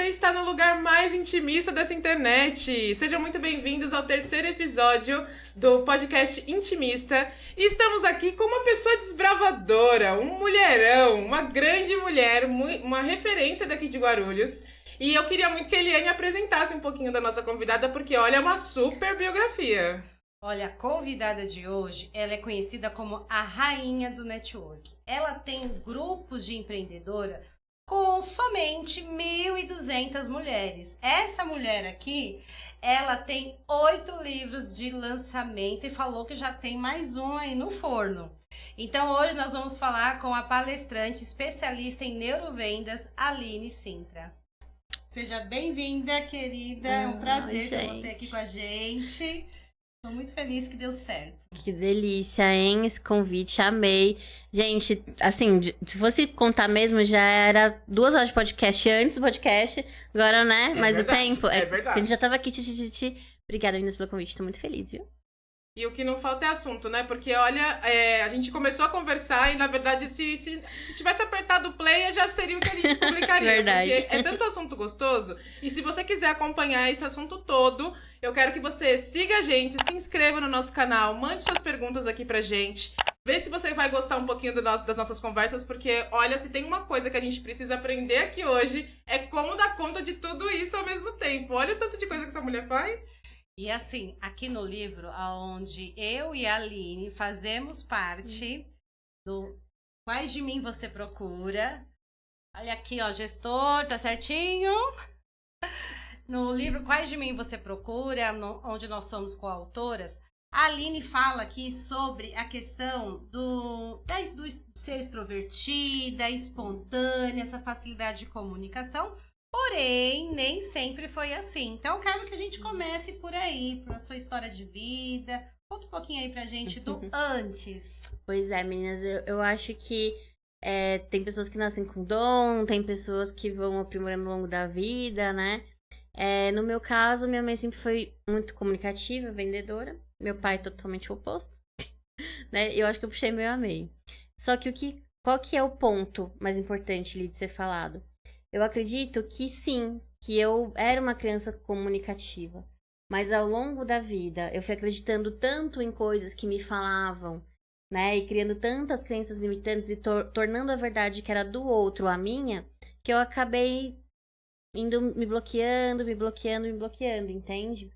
está no lugar mais intimista dessa internet. Sejam muito bem-vindos ao terceiro episódio do podcast Intimista. E estamos aqui com uma pessoa desbravadora, um mulherão, uma grande mulher, uma referência daqui de Guarulhos. E eu queria muito que a Eliane apresentasse um pouquinho da nossa convidada, porque olha, é uma super biografia. Olha, a convidada de hoje, ela é conhecida como a rainha do network. Ela tem grupos de empreendedora com somente 1.200 mulheres. Essa mulher aqui, ela tem 8 livros de lançamento e falou que já tem mais um aí no forno. Então, hoje nós vamos falar com a palestrante especialista em neurovendas, Aline Sintra. Seja bem-vinda, querida. É um prazer ter você aqui com a gente. Tô muito feliz que deu certo. Que delícia, hein? Esse convite, amei. Gente, assim, se fosse contar mesmo, já era 2 horas de podcast antes do podcast. Agora, né? Mas verdade, o tempo. É verdade. A gente já tava aqui. Obrigada, meninas, pelo convite. Tô muito feliz, viu? E o que não falta é assunto, né? Porque, olha, a gente começou a conversar e, na verdade, se tivesse apertado o play, já seria o que a gente publicaria. Verdade. Porque é tanto assunto gostoso. E se você quiser acompanhar esse assunto todo, eu quero que você siga a gente, se inscreva no nosso canal, mande suas perguntas aqui pra gente. Vê se você vai gostar um pouquinho das nossas conversas, porque, olha, se tem uma coisa que a gente precisa aprender aqui hoje, é como dar conta de tudo isso ao mesmo tempo. Olha o tanto de coisa que essa mulher faz. E assim, aqui no livro, onde eu e a Aline fazemos parte do Quais de Mim Você Procura. Olha aqui, ó, gestor, tá certinho? No livro Quais de Mim Você Procura, onde nós somos coautoras, a Aline fala aqui sobre a questão do ser extrovertida, espontânea, essa facilidade de comunicação. Porém, nem sempre foi assim. Então, eu quero que a gente comece por aí, por a sua história de vida. Conta um pouquinho aí pra gente do antes. Pois é, meninas, eu acho que tem pessoas que nascem com dom, tem pessoas que vão aprimorando ao longo da vida, né? No meu caso, minha mãe sempre foi muito comunicativa, vendedora. Meu pai totalmente o oposto. Né? Eu acho que eu puxei meio a meio. Só que qual que é o ponto mais importante ali de ser falado? Eu acredito que sim, que eu era uma criança comunicativa. Mas ao longo da vida, eu fui acreditando tanto em coisas que me falavam, né? E criando tantas crenças limitantes e tornando a verdade que era do outro a minha, que eu acabei indo me bloqueando, entende?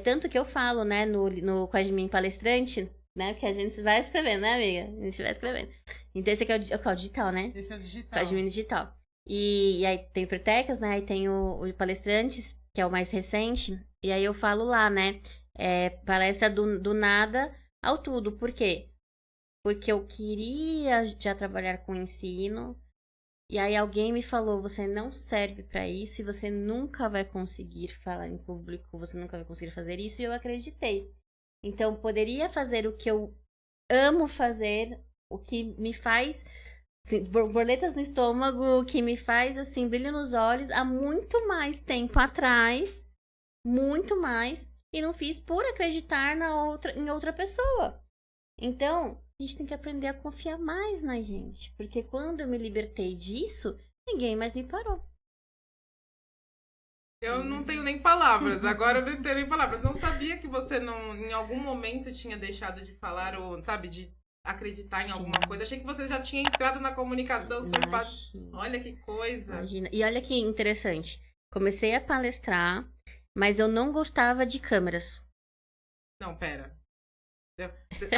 Tanto que eu falo, né, no Quais de Mim Palestrante, né? Porque a gente vai escrevendo, né, amiga? A gente vai escrevendo. Então esse aqui é o digital, né? Esse é o digital. Quais de Mim digital. E aí tem o Hipertecas, né? Aí tem o Palestrantes, que é o mais recente. E aí eu falo lá, né? Palestra do nada ao tudo. Por quê? Porque eu queria já trabalhar com ensino. E aí alguém me falou, você não serve pra isso e você nunca vai conseguir falar em público, você nunca vai conseguir fazer isso. E eu acreditei. Então, poderia fazer o que eu amo fazer, o que me faz... Assim, borboletas no estômago, que me faz, assim, brilho nos olhos há muito mais tempo atrás. Muito mais. E não fiz por acreditar em outra pessoa. Então, a gente tem que aprender a confiar mais na gente. Porque quando eu me libertei disso, ninguém mais me parou. Eu não tenho nem palavras. Agora eu não tenho nem palavras. Não sabia que você não, em algum momento tinha deixado de falar ou, sabe, de acreditar em alguma coisa. Achei que você já tinha entrado na comunicação. Olha que coisa. Imagina. E olha que interessante. Comecei a palestrar, mas eu não gostava de câmeras. Não, pera.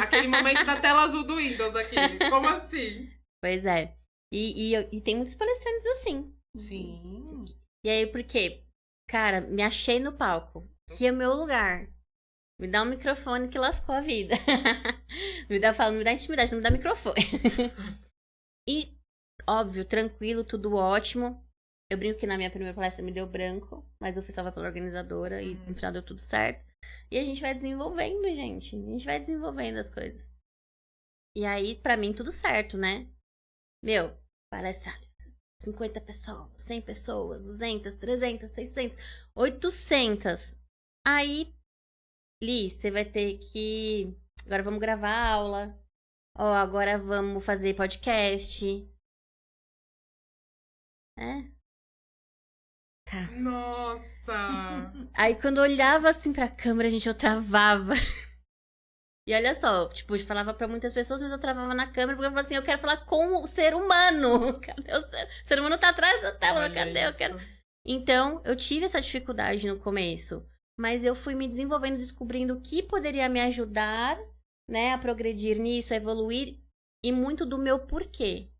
Aquele momento da tela azul do Windows aqui. Como assim? Pois é. E tem muitos palestrantes assim. Sim. E aí, por quê? Cara, me achei no palco. Que é o meu lugar. Me dá um microfone que lascou a vida. me dá intimidade, não me dá microfone. E, óbvio, tranquilo, tudo ótimo. Eu brinco que na minha primeira palestra me deu branco, mas eu fui salva pela organizadora e no final deu tudo certo. E a gente vai desenvolvendo, gente. A gente vai desenvolvendo as coisas. E aí, pra mim, tudo certo, né? Meu, palestra 50 pessoas, 100 pessoas, 200, 300, 600, 800. Aí, Li, você vai ter que... Agora vamos gravar aula. Ó, agora vamos fazer podcast. quieta. Nossa! Aí quando eu olhava assim pra câmera, gente, eu travava. E olha só, tipo, eu falava pra muitas pessoas, mas eu travava na câmera, porque eu falava assim, eu quero falar com o ser humano. Cadê o ser humano tá atrás da tela, Olha cadê? Eu quero... isso. Então, eu tive essa dificuldade no começo, mas eu fui me desenvolvendo, descobrindo o que poderia me ajudar, né, a progredir nisso, a evoluir, e muito do meu porquê.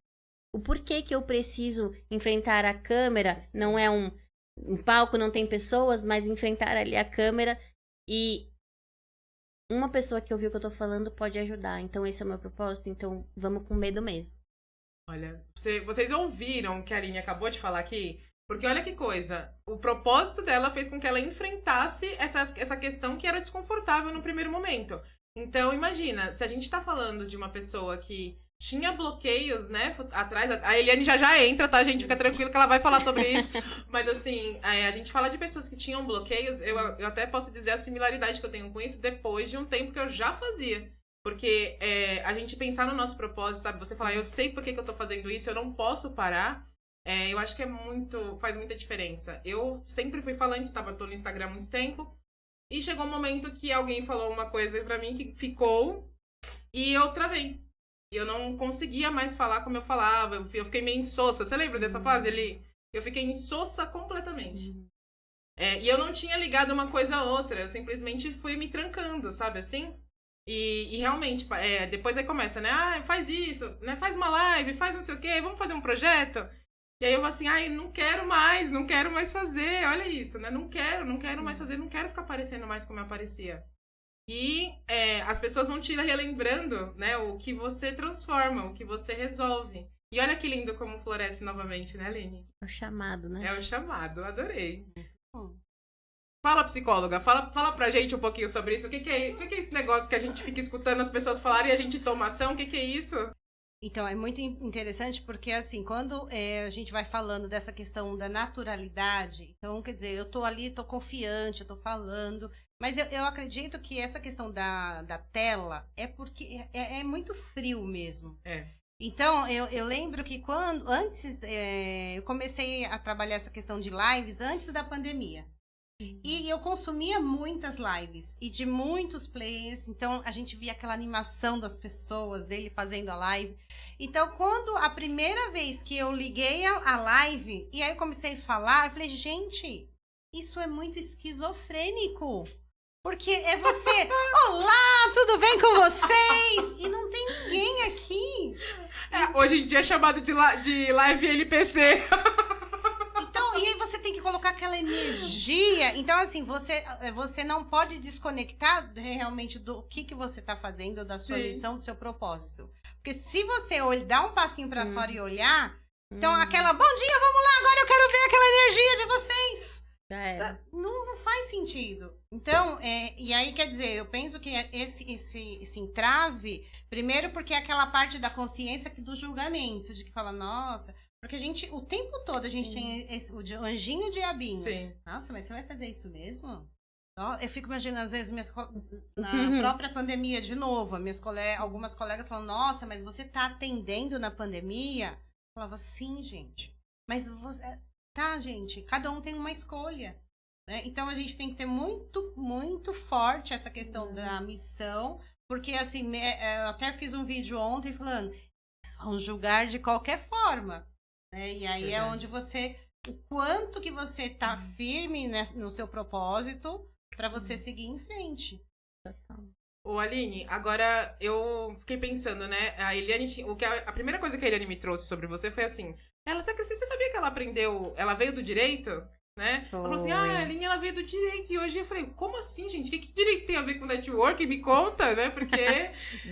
O porquê que eu preciso enfrentar a câmera, não é um palco, não tem pessoas, mas enfrentar ali a câmera e uma pessoa que ouviu o que eu tô falando pode ajudar. Então esse é o meu propósito, então vamos com medo mesmo. Olha, vocês ouviram o que a Aline acabou de falar aqui? Porque olha que coisa, o propósito dela fez com que ela enfrentasse essa questão que era desconfortável no primeiro momento. Então, imagina, se a gente tá falando de uma pessoa que tinha bloqueios, né, atrás, a Eliane já entra, tá, gente? Fica tranquilo que ela vai falar sobre isso. Mas, assim, a gente fala de pessoas que tinham bloqueios, eu até posso dizer a similaridade que eu tenho com isso depois de um tempo que eu já fazia. Porque a gente pensar no nosso propósito, sabe? Você falar, eu sei por que eu tô fazendo isso, eu não posso parar. Eu acho que faz muita diferença. Eu sempre fui falante, tô no Instagram há muito tempo. E chegou um momento que alguém falou uma coisa pra mim que ficou e eu travei. E eu não conseguia mais falar como eu falava. Eu fiquei meio insossa. Você lembra dessa fase ali? Eu fiquei insossa completamente. E eu não tinha ligado uma coisa a outra. Eu simplesmente fui me trancando, sabe assim? E realmente, depois aí começa, né? Ah, faz isso, né? Faz uma live, faz não sei o quê, vamos fazer um projeto. E aí eu vou assim, ai, não quero mais fazer, olha isso, né? Não quero mais fazer, não quero ficar aparecendo mais como eu aparecia. E as pessoas vão te relembrando, né, o que você transforma, o que você resolve. E olha que lindo como floresce novamente, né, Aline? É o chamado, né? É o chamado, adorei. Fala, psicóloga, fala pra gente um pouquinho sobre isso. O que é esse negócio que a gente fica escutando as pessoas falarem e a gente toma ação? O que é isso? Então, é muito interessante porque, assim, quando a gente vai falando dessa questão da naturalidade, então, quer dizer, eu tô ali, tô confiante, eu tô falando, mas eu acredito que essa questão da tela é porque é muito frio mesmo. Então, eu lembro que antes, eu comecei a trabalhar essa questão de lives antes da pandemia. E eu consumia muitas lives e de muitos players, então a gente via aquela animação das pessoas, dele fazendo a live. Então, quando a primeira vez que eu liguei a live, e aí eu comecei a falar, eu falei, gente, isso é muito esquizofrênico. Porque é você, olá, tudo bem com vocês? E não tem ninguém aqui. Hoje em dia é chamado de live NPC. Então, e aí você tem que colocar aquela energia. Então, assim, você não pode desconectar realmente do que você tá fazendo, da sua missão, do seu propósito. Porque se você dar um passinho pra fora e olhar, então aquela, bom dia, vamos lá, agora eu quero ver aquela energia de vocês. Já era. Não faz sentido. Então, e aí, quer dizer, eu penso que esse entrave, primeiro porque é aquela parte da consciência do julgamento, de que fala, nossa, porque a gente, o tempo todo, a gente tem o anjinho diabinho. Sim. Nossa, mas você vai fazer isso mesmo? Eu fico imaginando, às vezes, na própria pandemia, de novo, algumas colegas falam, nossa, mas você tá atendendo na pandemia? Eu falava, sim, gente. Mas você... Tá, gente, cada um tem uma escolha, né? Então a gente tem que ter muito, muito forte essa questão da missão, porque assim, eu até fiz um vídeo ontem falando, eles vão julgar de qualquer forma, né? E aí é onde o quanto que você tá firme no seu propósito para você seguir em frente. Ô, Aline, agora eu fiquei pensando, né? A Eliane, a primeira coisa que a Eliane me trouxe sobre você foi assim, você sabia que ela aprendeu, ela veio do direito, né? Ela falou assim, a Aline, ela veio do direito. E hoje eu falei, como assim, gente? O que direito tem a ver com network? Me conta, né? Porque...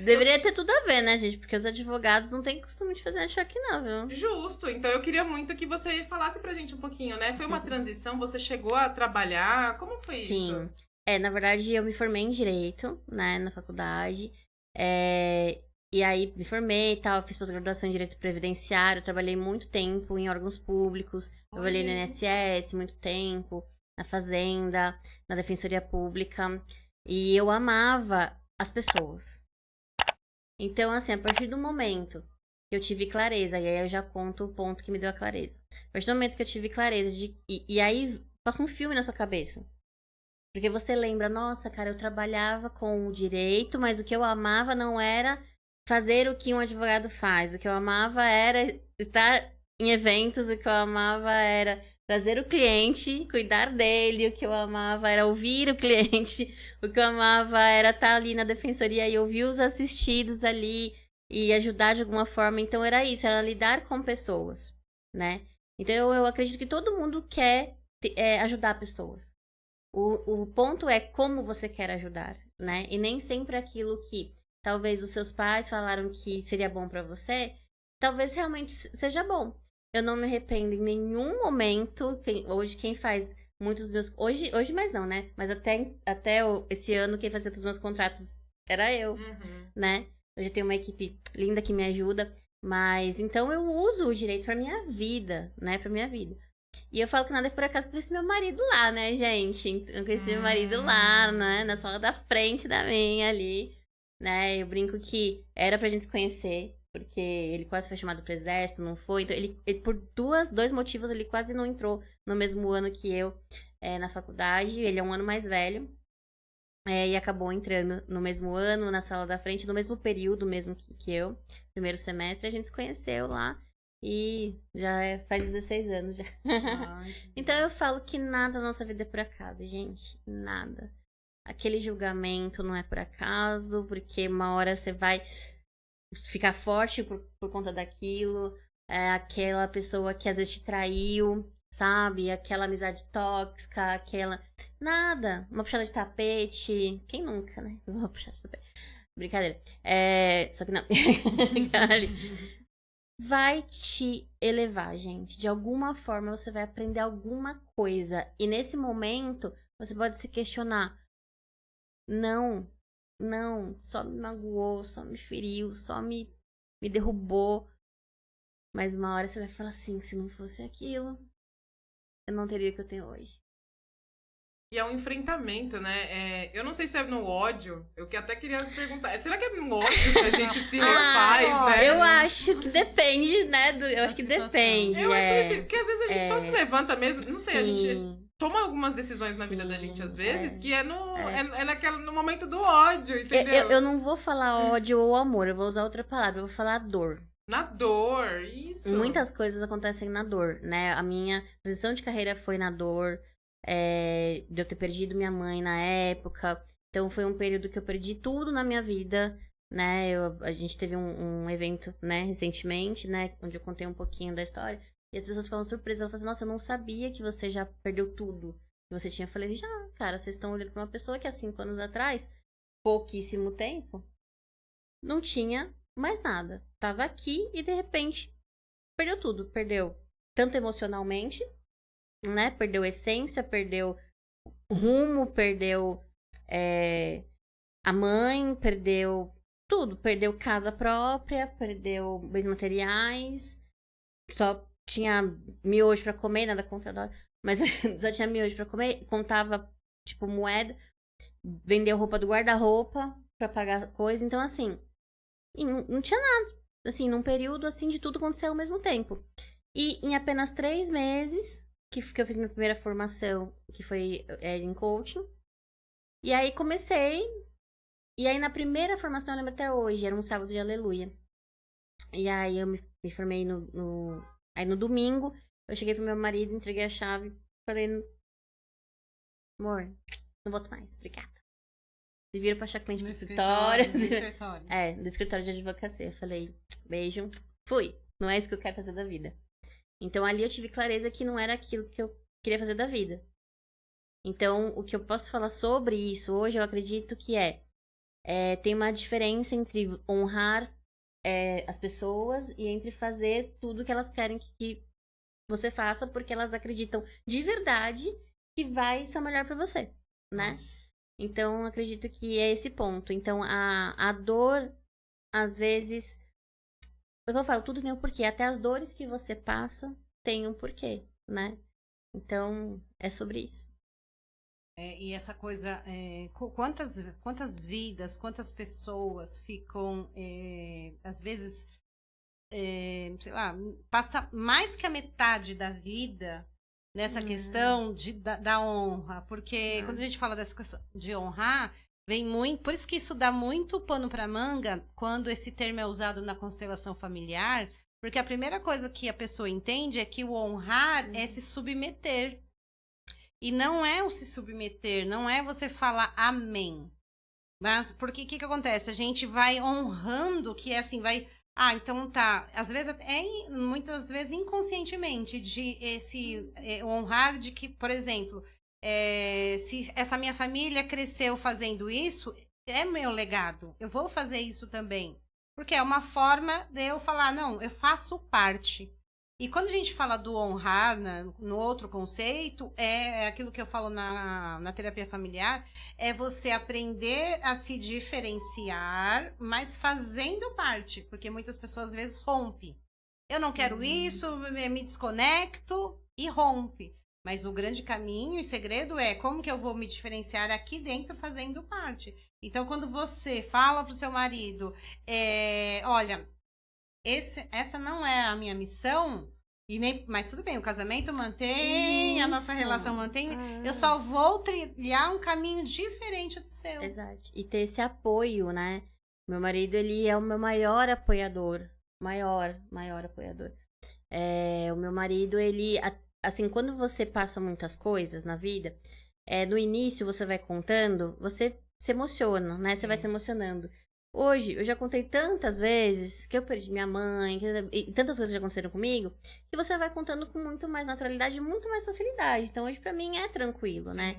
Deveria ter tudo a ver, né, gente? Porque os advogados não têm costume de fazer network, não, viu? Justo. Então eu queria muito que você falasse pra gente um pouquinho, né? Foi uma transição, você chegou a trabalhar, como foi isso? Sim. Na verdade, eu me formei em Direito, né, na faculdade. E aí, me formei e tal, fiz pós-graduação em Direito Previdenciário, trabalhei muito tempo em órgãos públicos, trabalhei no INSS muito tempo, na Fazenda, na Defensoria Pública, e eu amava as pessoas. Então, assim, a partir do momento eu tive clareza. E aí eu já conto o ponto que me deu a clareza. A partir do momento que eu tive clareza e aí passa um filme na sua cabeça. Porque você lembra, nossa, cara, eu trabalhava com o direito, mas o que eu amava não era fazer o que um advogado faz. O que eu amava era estar em eventos, o que eu amava era trazer o cliente, cuidar dele, o que eu amava era ouvir o cliente, o que eu amava era estar ali na defensoria e ouvir os assistidos ali e ajudar de alguma forma. Então era isso, era lidar com pessoas, né? Então eu acredito que todo mundo quer ajudar pessoas. O ponto é como você quer ajudar, né? E nem sempre aquilo que talvez os seus pais falaram que seria bom pra você, talvez realmente seja bom. Eu não me arrependo em nenhum momento. Hoje quem faz muitos dos meus... Hoje mais não, né? Mas até esse ano quem fazia todos os meus contratos era eu, né? Hoje eu tenho uma equipe linda que me ajuda. Mas então eu uso o direito pra minha vida, né? Pra minha vida. E eu falo que nada é por acaso, porque conheci meu marido lá, né, gente? Eu conheci meu marido lá, né? Na sala da frente da minha ali, né? Eu brinco que era pra gente se conhecer, porque ele quase foi chamado pro exército, não foi. Então, ele por dois motivos, ele quase não entrou no mesmo ano que eu na faculdade. Ele é um ano mais velho. E acabou entrando no mesmo ano, na sala da frente, no mesmo período mesmo que eu. Primeiro semestre, a gente se conheceu lá. E já faz 16 anos já. Então eu falo que nada na nossa vida é por acaso, gente. Nada. Aquele julgamento não é por acaso, porque uma hora você vai ficar forte por conta daquilo. Aquela pessoa que às vezes te traiu, sabe? Aquela amizade tóxica, aquela... Nada. Uma puxada de tapete. Quem nunca, né? Uma puxada de tapete. Brincadeira. Só que não. Vai te elevar, gente. De alguma forma você vai aprender alguma coisa. E nesse momento, você pode se questionar. Não, só me magoou, só me feriu, só me derrubou. Mas uma hora você vai falar assim, se não fosse aquilo, eu não teria o que eu tenho hoje. E é um enfrentamento, né? Eu não sei se é no ódio. Eu que até queria perguntar. Será que é no ódio que a gente se refaz, né? Eu acho que depende, né? Eu acho que depende. Porque às vezes a gente só se levanta mesmo. Não sei, a gente toma algumas decisões na vida da gente, às vezes, que é no momento do ódio, entendeu? Eu não vou falar ódio ou amor, eu vou usar outra palavra, eu vou falar dor. Na dor, isso. Muitas coisas acontecem na dor, né? A minha transição de carreira foi na dor. De eu ter perdido minha mãe na época. Então foi um período que eu perdi tudo na minha vida, né? A gente teve um evento, né, recentemente, né? Onde eu contei um pouquinho da história. E as pessoas falam surpresas. Elas falam assim, nossa, eu não sabia que você já perdeu tudo que você tinha. Eu falei, já, cara, vocês estão olhando pra uma pessoa que há 5 anos atrás, pouquíssimo tempo, não tinha mais nada. Tava aqui e de repente perdeu tudo. Perdeu tanto emocionalmente, né? Perdeu essência, perdeu rumo, perdeu a mãe, perdeu tudo. Perdeu casa própria, perdeu bens materiais. Só tinha miojo pra comer, nada contra a dólar. Mas só tinha miojo pra comer. Contava, tipo, moeda. Vendeu roupa do guarda-roupa pra pagar coisa. Então, assim, não tinha nada. Assim, num período, assim, de tudo acontecer ao mesmo tempo. E em apenas 3 meses... que eu fiz minha primeira formação, que foi em coaching. E aí comecei. E aí na primeira formação, eu lembro até hoje, era um sábado de aleluia. E aí eu me formei Aí no domingo, eu cheguei pro meu marido, entreguei a chave. Falei, amor, não volto mais, obrigada. Se viram pra achar cliente pro escritório. Do escritório. Do escritório de advocacia. Eu falei, beijo, fui. Não é isso que eu quero fazer da vida. Então, ali eu tive clareza que não era aquilo que eu queria fazer da vida. Então, o que eu posso falar sobre isso hoje, eu acredito que tem uma diferença entre honrar as pessoas e entre fazer tudo que elas querem que você faça, porque elas acreditam de verdade que vai ser o melhor pra você, né? Nossa. Então, eu acredito que é esse ponto. Então, a dor, às vezes... Eu falo, tudo tem um porquê. Até as dores que você passa tem um porquê, né? Então, é sobre isso. E essa coisa, quantas vidas, quantas pessoas ficam, às vezes, sei lá, passa mais que a metade da vida nessa questão da honra. Porque quando a gente fala dessa questão de honrar, vem muito... Por isso que isso dá muito pano pra manga quando esse termo é usado na constelação familiar. Porque a primeira coisa que a pessoa entende é que o honrar é se submeter. E não é o se submeter, não é você falar amém. Mas porque o que acontece? A gente vai honrando, que é assim, vai... então tá. Às vezes, muitas vezes inconscientemente, de honrar de que, por exemplo, se essa minha família cresceu fazendo isso, é meu legado. Eu vou fazer isso também. Porque é uma forma de eu falar, não, eu faço parte. E quando a gente fala do honrar, no outro conceito, é aquilo que eu falo na terapia familiar, é você aprender a se diferenciar, mas fazendo parte, porque muitas pessoas às vezes rompem. Eu não quero isso, me desconecto e rompe. Mas o grande caminho e segredo é como que eu vou me diferenciar aqui dentro fazendo parte. Então, quando você fala pro seu marido, olha... essa não é a minha missão, mas tudo bem, o casamento mantém, a nossa relação mantém, eu só vou trilhar um caminho diferente do seu. Exato. E ter esse apoio, né? Meu marido, ele é o meu maior apoiador. Maior apoiador. O meu marido, ele... Assim, quando você passa muitas coisas na vida, no início você vai contando, você se emociona, né? Você vai se emocionando. Hoje, eu já contei tantas vezes que eu perdi minha mãe, e tantas coisas já aconteceram comigo, que você vai contando com muito mais naturalidade e muito mais facilidade. Então, hoje, pra mim, é tranquilo, né?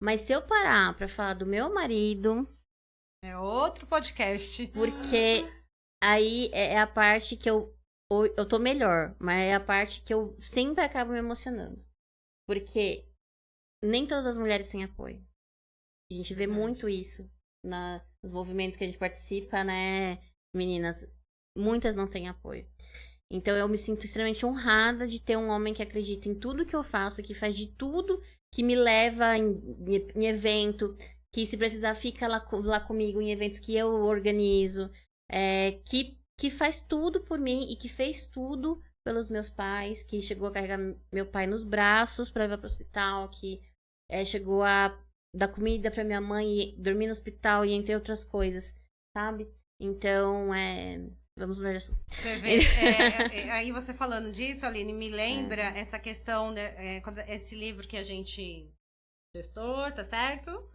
Mas se eu parar pra falar do meu marido... É outro podcast. Porque aí é a parte que eu tô melhor, mas é a parte que eu sempre acabo me emocionando. Porque nem todas as mulheres têm apoio. A gente vê muito isso nos movimentos que a gente participa, né, meninas? Muitas não têm apoio. Então eu me sinto extremamente honrada de ter um homem que acredita em tudo que eu faço, que faz de tudo, que me leva em evento, que se precisar fica lá comigo em eventos que eu organizo, que faz tudo por mim e que fez tudo pelos meus pais, que chegou a carregar meu pai nos braços para levar para o hospital, que chegou a dar comida para minha mãe e dormir no hospital e entre outras coisas, sabe? Então, vamos ver isso. Você vê, aí você falando disso, Aline, me lembra essa questão, esse livro que a gente... Gestor, tá certo?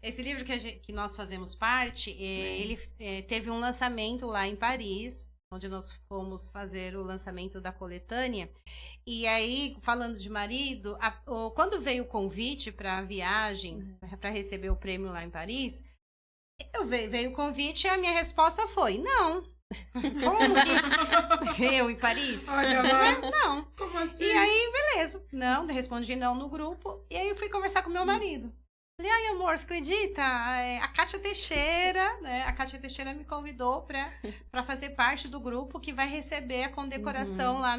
Esse livro que nós fazemos parte, ele teve um lançamento lá em Paris, onde nós fomos fazer o lançamento da coletânea. E aí, falando de marido, quando veio o convite para a viagem, para receber o prêmio lá em Paris, veio o convite e a minha resposta foi, não. Como que eu em Paris? Olha lá. Não. Como assim? E aí, beleza. Não, respondi não no grupo. E aí eu fui conversar com meu marido. Falei, ai, amor, você acredita? A Kátia Teixeira, né? A Kátia Teixeira me convidou pra fazer parte do grupo que vai receber a condecoração lá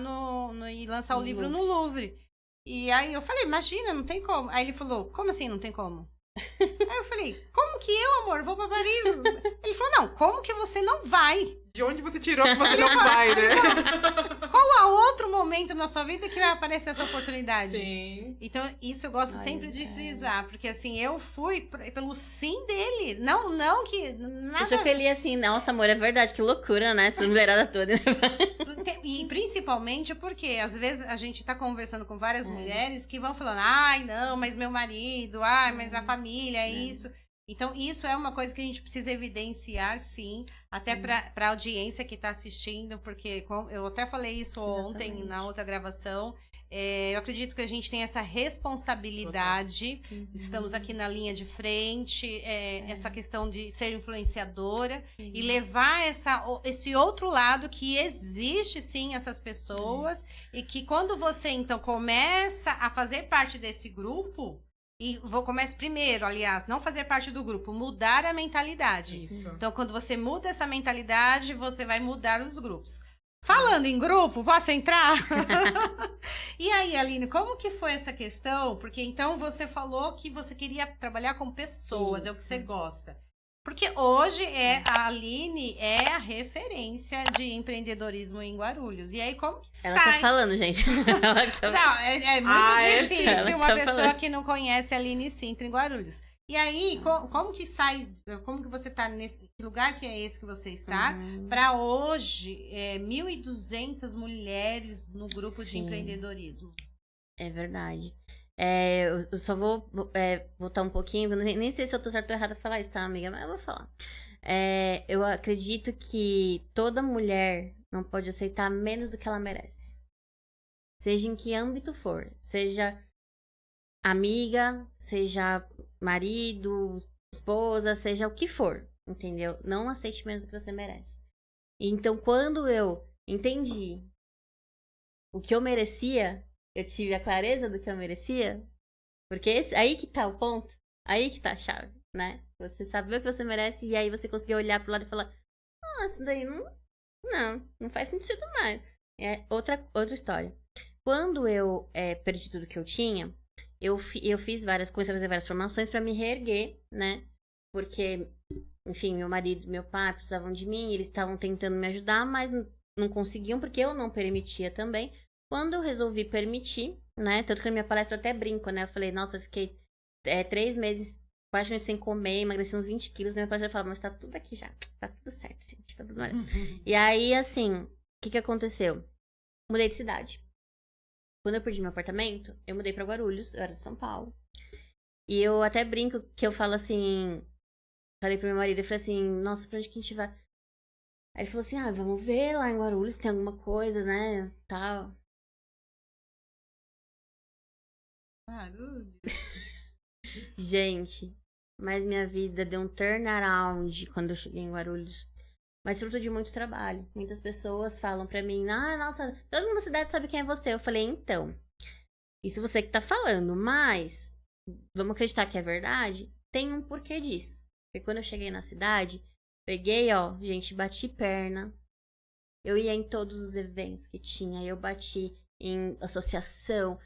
e lançar o livro no Louvre. E aí eu falei, imagina, não tem como. Aí ele falou, como assim não tem como? Aí eu falei, como que eu, amor, vou pra Paris? Ele falou, não, como que você não vai? De onde você tirou que você não vai, né? Qual é outro momento na sua vida que vai aparecer essa oportunidade? Sim. Então, isso eu gosto sempre de frisar, porque assim, eu fui pelo sim dele. Não que nada... Achou que ele ia assim, nossa, amor, é verdade, que loucura, né? Essa numerada toda. E principalmente porque, às vezes, a gente tá conversando com várias mulheres que vão falando, ai, não, mas meu marido, ai, mas a família, é isso... Então, isso é uma coisa que a gente precisa evidenciar, sim, até para a audiência que está assistindo, porque eu até falei isso ontem na outra gravação. Eu acredito que a gente tem essa responsabilidade, estamos aqui na linha de frente, essa questão de ser influenciadora e levar esse outro lado que existe, sim, essas pessoas, e que quando você, então, começa a fazer parte desse grupo... E começar primeiro, aliás, não fazer parte do grupo, mudar a mentalidade. Isso. Então, quando você muda essa mentalidade, você vai mudar os grupos. Falando em grupo, posso entrar? E aí, Aline, como que foi essa questão? Porque então você falou que você queria trabalhar com pessoas, é o que você gosta. Porque hoje a Aline é a referência de empreendedorismo em Guarulhos. E aí, como que Ela sai? tá falando, gente. Não, é muito difícil ela uma tá pessoa falando. que não conhece a Aline Sintra em Guarulhos. E aí, como que sai, como que você tá nesse que lugar que é esse que você está, para hoje, 1.200 mulheres no grupo de Sim. empreendedorismo? É verdade. Eu só vou voltar um pouquinho, nem sei se eu tô certo ou errado a falar isso, tá, amiga? Mas eu vou falar. Eu acredito que toda mulher não pode aceitar menos do que ela merece. Seja em que âmbito for. Seja amiga, seja marido, esposa, seja o que for, entendeu? Não aceite menos do que você merece. Então, quando eu entendi o que eu merecia, eu tive a clareza do que eu merecia, porque aí que tá o ponto, aí que tá a chave, né? Você saber o que você merece e aí você conseguir olhar pro lado e falar, isso daí não faz sentido mais. É outra história. Quando eu perdi tudo que eu tinha, eu fiz comecei a fazer várias formações pra me reerguer, né? Porque, enfim, meu marido e meu pai precisavam de mim, eles estavam tentando me ajudar, mas não conseguiam porque eu não permitia também. Quando eu resolvi permitir, né? Tanto que na minha palestra eu até brinco, né? Eu falei, nossa, eu fiquei 3 meses praticamente sem comer, emagreci uns 20 quilos. Na minha palestra eu falava, mas tá tudo aqui já. Tá tudo certo, gente. Tá tudo maravilhoso. E aí, assim, o que aconteceu? Mudei de cidade. Quando eu perdi meu apartamento, eu mudei pra Guarulhos, eu era de São Paulo. E eu até brinco que eu falo assim... Falei pro meu marido, eu falei assim, nossa, pra onde que a gente vai? Aí ele falou assim, vamos ver lá em Guarulhos se tem alguma coisa, né, tal. Gente, mas minha vida deu um turnaround quando eu cheguei em Guarulhos. Mas fruto de muito trabalho. Muitas pessoas falam pra mim, nossa, todo mundo na cidade sabe quem é você. Eu falei, então, isso você que tá falando, mas vamos acreditar que é verdade? Tem um porquê disso. Porque quando eu cheguei na cidade, peguei, gente, bati perna. Eu ia em todos os eventos que tinha, eu bati em associação.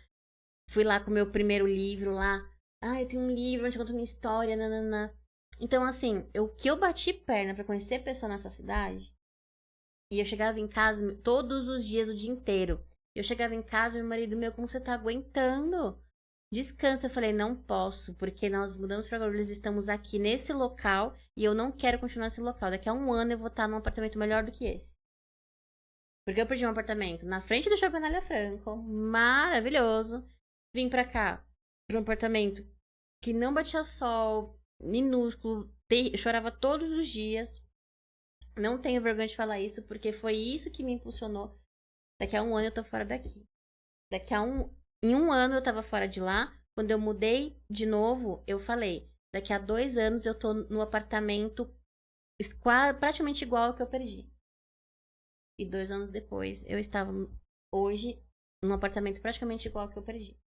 Fui lá com o meu primeiro livro lá. Eu tenho um livro onde eu conto minha história, nananã. Então, assim, eu bati perna pra conhecer pessoa nessa cidade. E eu chegava em casa todos os dias, o dia inteiro. Eu chegava em casa, meu marido, como você tá aguentando? Descansa. Eu falei, não posso, porque nós mudamos pra Guarulhos, estamos aqui nesse local e eu não quero continuar nesse local. Daqui a 1 ano eu vou estar num apartamento melhor do que esse. Porque eu perdi um apartamento na frente do Shopping Anália Franco, maravilhoso. Vim pra cá, pra um apartamento que não batia sol, minúsculo, eu chorava todos os dias. Não tenho vergonha de falar isso, porque foi isso que me impulsionou. Daqui a 1 ano eu tô fora daqui. Em 1 ano eu tava fora de lá. Quando eu mudei de novo, eu falei, daqui a 2 anos eu tô no apartamento praticamente igual ao que eu perdi. E 2 anos depois, eu estava hoje num apartamento praticamente igual ao que eu perdi.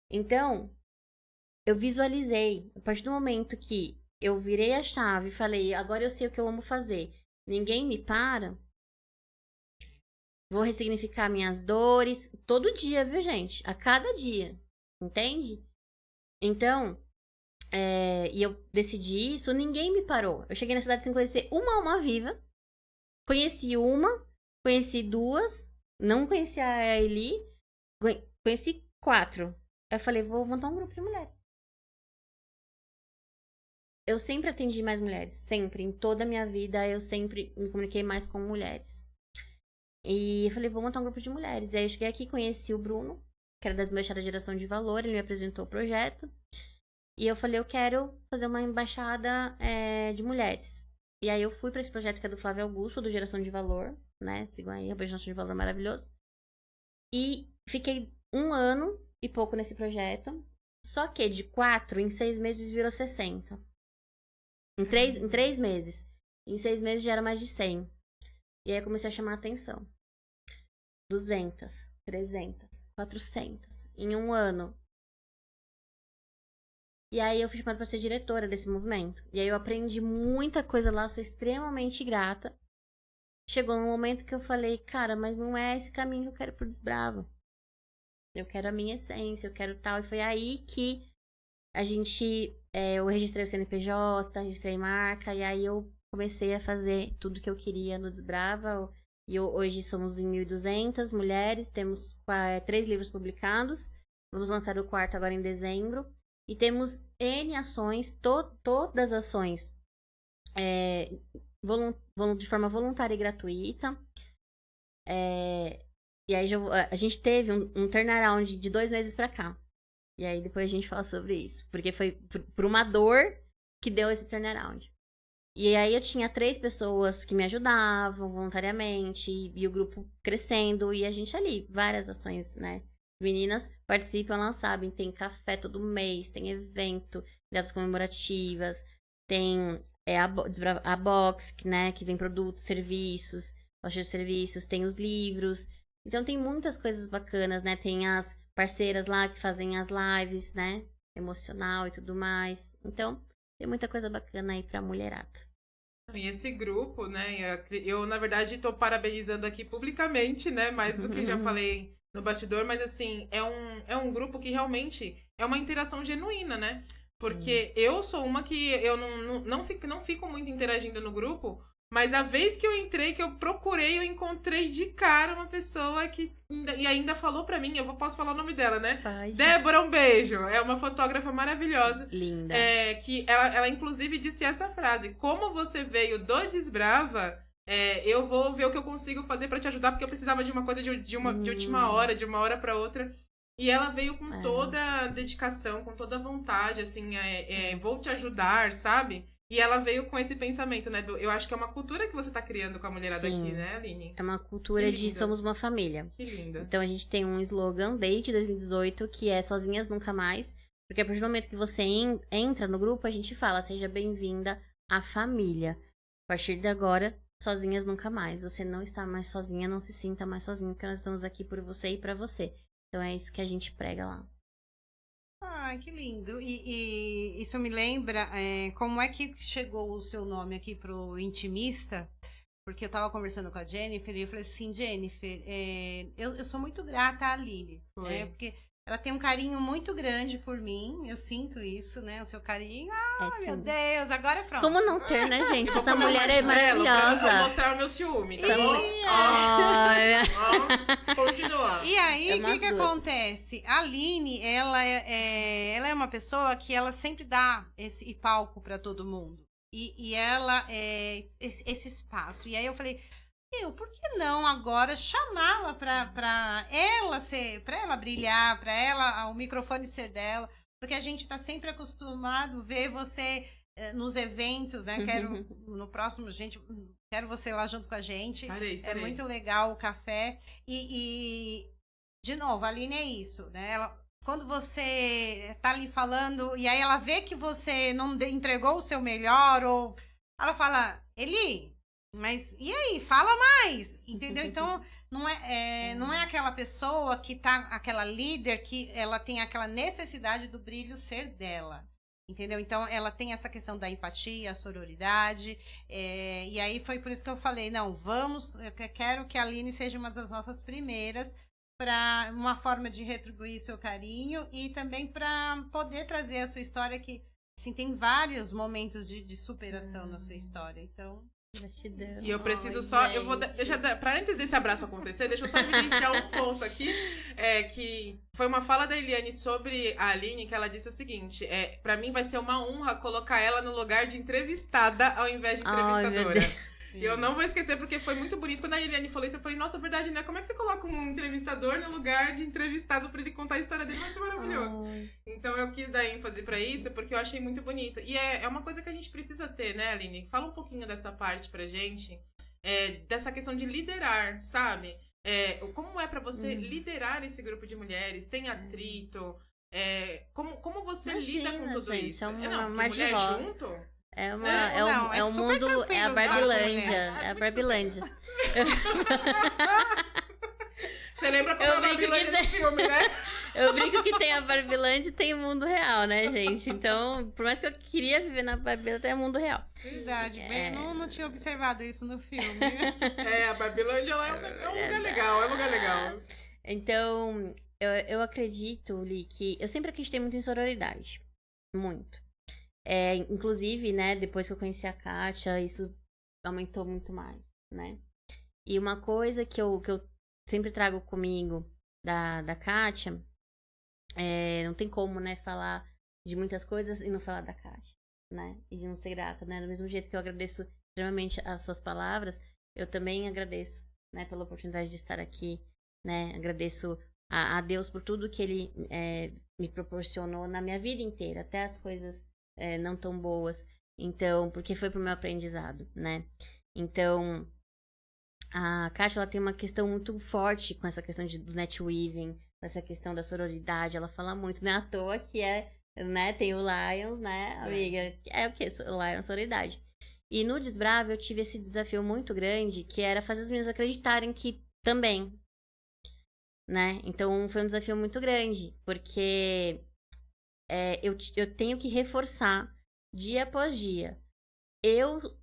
Então, eu visualizei, a partir do momento que eu virei a chave e falei, agora eu sei o que eu amo fazer, ninguém me para, vou ressignificar minhas dores, todo dia, viu, gente? A cada dia, entende? Então, e eu decidi isso, ninguém me parou. Eu cheguei na cidade sem conhecer uma alma viva, conheci 2, não conheci a Eli, conheci 4. Eu falei, vou montar um grupo de mulheres. Eu sempre atendi mais mulheres, sempre. Em toda a minha vida, eu sempre me comuniquei mais com mulheres. E eu falei, vou montar um grupo de mulheres. E aí eu cheguei aqui, conheci o Bruno, que era das embaixadas de geração de valor, ele me apresentou o projeto. E eu falei, eu quero fazer uma embaixada de mulheres. E aí eu fui para esse projeto que é do Flávio Augusto, do Geração de Valor, né? Sigam aí, a Geração de Valor maravilhoso. E fiquei 1 ano e pouco nesse projeto. Só que de 4, em 6 meses virou 60. Em 3 meses. Em 6 meses já era mais de 100. E aí eu comecei a chamar a atenção. 200, 300, 400. Em 1 ano. E aí eu fui chamada para ser diretora desse movimento. E aí eu aprendi muita coisa lá, sou extremamente grata. Chegou um momento que eu falei, cara, mas não é esse caminho que eu quero pro Desbrava. Eu quero a minha essência, eu quero tal. E foi aí que eu registrei o CNPJ, registrei marca, e aí eu comecei a fazer tudo que eu queria no Desbrava. E hoje somos em 1.200 mulheres, temos 3 livros publicados, vamos lançar o 4º agora em dezembro. E temos N ações, todas as ações de forma voluntária e gratuita. E aí a gente teve um turnaround de 2 meses pra cá. E aí depois a gente fala sobre isso. Porque foi por uma dor que deu esse turnaround. E aí eu tinha 3 pessoas que me ajudavam voluntariamente. E o grupo crescendo. E a gente ali, várias ações, né? Meninas participam, elas sabem. Tem café todo mês, tem evento, datas comemorativas. Tem a box, né? Que vem produtos, serviços, loja de serviços. Tem os livros. Então tem muitas coisas bacanas, né? Tem as parceiras lá que fazem as lives, né? Emocional e tudo mais. Então, tem muita coisa bacana aí pra mulherada. E esse grupo, né? Eu na verdade, tô parabenizando aqui publicamente, né? Mais do que já falei no bastidor, mas assim, é um grupo que realmente é uma interação genuína, né? Porque eu sou uma que eu não fico muito interagindo no grupo. Mas a vez que eu entrei, que eu procurei, eu encontrei de cara uma pessoa que ainda falou pra mim, posso falar o nome dela, né? Pode. Débora, um beijo. É uma fotógrafa maravilhosa. Linda. Que ela inclusive disse essa frase: como você veio do Desbrava, eu vou ver o que eu consigo fazer pra te ajudar, porque eu precisava de uma coisa de última hora, de uma hora pra outra. E ela veio com toda a dedicação, com toda a vontade, assim, vou te ajudar, sabe? E ela veio com esse pensamento, né? Eu acho que é uma cultura que você tá criando com a mulherada aqui, né, Aline? É uma cultura de somos uma família. Que linda. Então a gente tem um slogan desde 2018 que é Sozinhas Nunca Mais. Porque a partir do momento que você entra no grupo, a gente fala, seja bem-vinda à família. A partir de agora, sozinhas nunca mais. Você não está mais sozinha, não se sinta mais sozinha, porque nós estamos aqui por você e pra você. Então é isso que a gente prega lá. Ai, que lindo. E isso me lembra como é que chegou o seu nome aqui pro Intimista, porque eu tava conversando com a Jennifer e eu falei assim, Jennifer, eu sou muito grata à Aline, né? Porque ela tem um carinho muito grande por mim, eu sinto isso, né? O seu carinho. Meu Deus, agora pronto. Como não ter, né, gente? Essa mulher é maravilhosa. Vou mostrar o meu ciúme, tá bom? Continua. E aí, o que acontece? A Aline, ela é uma pessoa que ela sempre dá esse palco para todo mundo. E ela esse espaço. E aí eu falei, por que não agora chamá-la para ela brilhar, para ela o microfone ser dela? Porque a gente tá sempre acostumado a ver você nos eventos, né? No próximo, quero você lá junto com a gente. Estarei. É muito legal o café. E de novo, a Aline é isso, né? Quando você tá ali falando, e aí ela vê que você não entregou o seu melhor, ou ela fala, Eli, mas e aí? Fala mais! Entendeu? Então, não é aquela pessoa que tá, aquela líder que ela tem aquela necessidade do brilho ser dela. Entendeu? Então, ela tem essa questão da empatia, a sororidade. E aí foi por isso que eu falei, eu quero que a Aline seja uma das nossas primeiras, para uma forma de retribuir seu carinho e também para poder trazer a sua história, que assim, tem vários momentos de superação na sua história. Então. Gratidão. E eu preciso eu vou pra antes desse abraço acontecer, deixa eu só evidenciar um ponto aqui, que foi uma fala da Eliane sobre a Aline, que ela disse o seguinte, pra mim vai ser uma honra colocar ela no lugar de entrevistada ao invés de entrevistadora. E eu não vou esquecer, porque foi muito bonito. Quando a Eliane falou isso, eu falei, nossa, verdade, né? Como é que você coloca um entrevistador no lugar de entrevistado pra ele contar a história dele? Vai ser maravilhoso. Então eu quis dar ênfase pra isso, porque eu achei muito bonito. E é uma coisa que a gente precisa ter, né, Aline? Fala um pouquinho dessa parte pra gente, dessa questão de liderar, sabe? Como é pra você liderar esse grupo de mulheres? Tem atrito? Como você lida com tudo gente, isso? É uma mulher junto? É um mundo, é a Barbilândia. É a Barbilândia. Você lembra como a Barbilândia do filme, né? Eu brinco que tem a Barbilândia e tem o mundo real, né, gente? Então, por mais que eu queria viver na Barbilândia, tem o mundo real. Verdade, não tinha observado isso no filme. A Barbilândia é um lugar legal, é um lugar legal. Então, eu acredito, Li, que eu sempre acreditei muito em sororidade. muito. Inclusive, né, depois que eu conheci a Kátia, isso aumentou muito mais, né? E uma coisa que eu sempre trago comigo da Kátia, não tem como, né, falar de muitas coisas e não falar da Kátia, né? E de não ser grata, né? Do mesmo jeito que eu agradeço extremamente as suas palavras, eu também agradeço, né, pela oportunidade de estar aqui, né? Agradeço a Deus por tudo que Ele me proporcionou na minha vida inteira, até as coisas não tão boas. Então, porque foi pro meu aprendizado, né? Então, a Kátia, ela tem uma questão muito forte com essa questão do netweaving, com essa questão da sororidade. Ela fala muito, não é à toa que né, tem o Lions, né, amiga? É o quê? O Lions, sororidade. E no Desbrava eu tive esse desafio muito grande, que era fazer as meninas acreditarem que também, né? Então foi um desafio muito grande, porque eu tenho que reforçar dia após dia.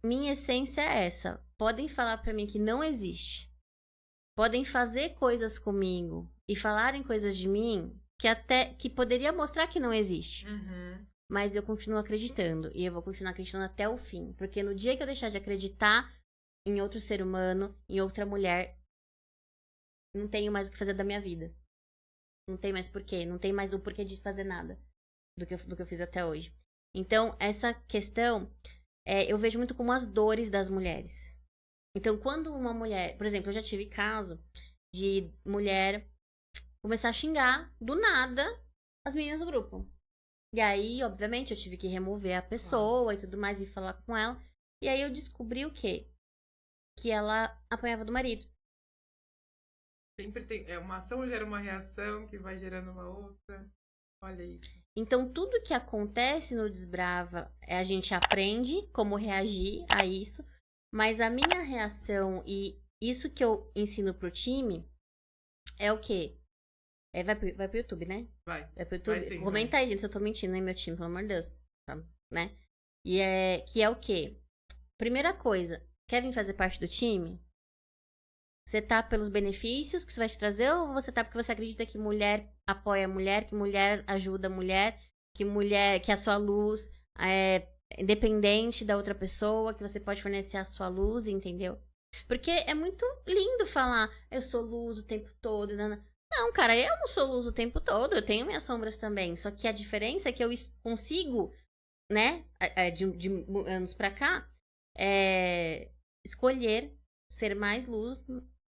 Minha essência é essa. Podem falar pra mim que não existe. Podem fazer coisas comigo e falarem coisas de mim que poderia mostrar que não existe. Uhum. Mas eu continuo acreditando. E eu vou continuar acreditando até o fim. Porque no dia que eu deixar de acreditar em outro ser humano, em outra mulher, não tenho mais o que fazer da minha vida. Não tem mais porquê. Não tem mais o porquê de fazer nada do que eu fiz até hoje. Então, essa questão, eu vejo muito como as dores das mulheres. Então, quando uma mulher... Por exemplo, eu já tive caso de mulher começar a xingar, do nada, as meninas do grupo. E aí, obviamente, eu tive que remover a pessoa e tudo mais e falar com ela. E aí eu descobri o quê? Que ela apanhava do marido. Sempre tem uma ação gera uma reação que vai gerando uma outra. Olha isso. Então, tudo que acontece no Desbrava, a gente aprende como reagir a isso. Mas a minha reação e isso que eu ensino pro time é o quê? Vai pro YouTube, né? Vai pro YouTube. Vai sim, Comenta aí, gente, se eu tô mentindo, hein, meu time, pelo amor de Deus. Tá? Né? E que é o quê? Primeira coisa, quer vir fazer parte do time? Você tá pelos benefícios que isso vai te trazer ou você tá porque você acredita que mulher apoia a mulher, que mulher ajuda a mulher, que a sua luz é independente da outra pessoa, que você pode fornecer a sua luz, entendeu? Porque é muito lindo falar, eu sou luz o tempo todo. Não, cara, eu não sou luz o tempo todo, eu tenho minhas sombras também. Só que a diferença é que eu consigo, né, de anos pra cá, escolher ser mais luz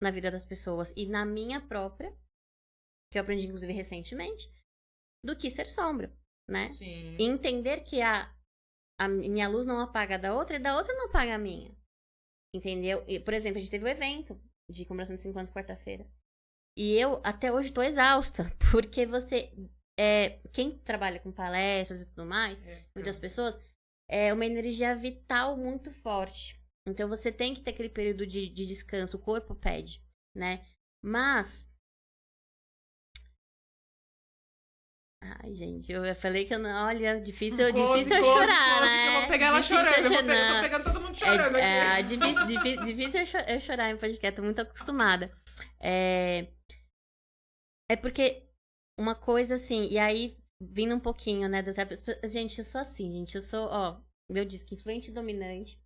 na vida das pessoas e na minha própria, que eu aprendi inclusive recentemente, do que ser sombra, né? Sim. E entender que a minha luz não apaga a da outra e da outra não apaga a minha. Entendeu? E, por exemplo, a gente teve um evento de comemoração de 5 anos quarta-feira. E eu até hoje tô exausta, porque quem trabalha com palestras e tudo mais, muitas pessoas, é uma energia vital muito forte. Então você tem que ter aquele período de descanso, o corpo pede, né? Mas... Ai, gente, eu falei que eu não... Olha, difícil eu chorar, né? Eu vou pegar ela chorando, eu tô pegando todo mundo chorando aqui. Difícil eu chorar em podcast, tô muito acostumada. É porque uma coisa assim, e aí, vindo um pouquinho, né, gente, eu sou assim, gente, eu sou, meu disco, influente e dominante.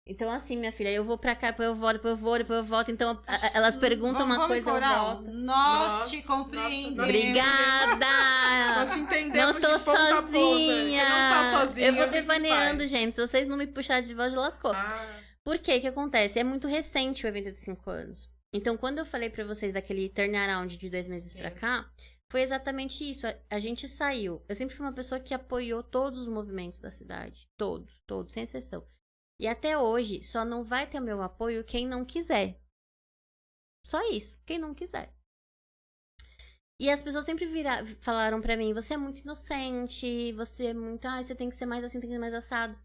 Então, assim, minha filha, eu vou pra cá, depois eu volto, depois eu vou, depois eu volto. Então, elas perguntam uma coisa, eu volto. Nós te compreendemos. Obrigada! Nós te entendemos. Não tô sozinha. Você não tá sozinha. Eu vou devaneando, gente. Se vocês não me puxarem de voz, já lascou. Ah. Por quê? O que acontece? É muito recente o evento de 5 anos. Então, quando eu falei pra vocês daquele turnaround de 2 meses pra cá, foi exatamente isso. A gente saiu. Eu sempre fui uma pessoa que apoiou todos os movimentos da cidade. Todos, sem exceção. E até hoje, só não vai ter meu apoio quem não quiser. Só isso, quem não quiser. E as pessoas sempre falaram pra mim, você é muito inocente, você é muito... você tem que ser mais assim, tem que ser mais assado.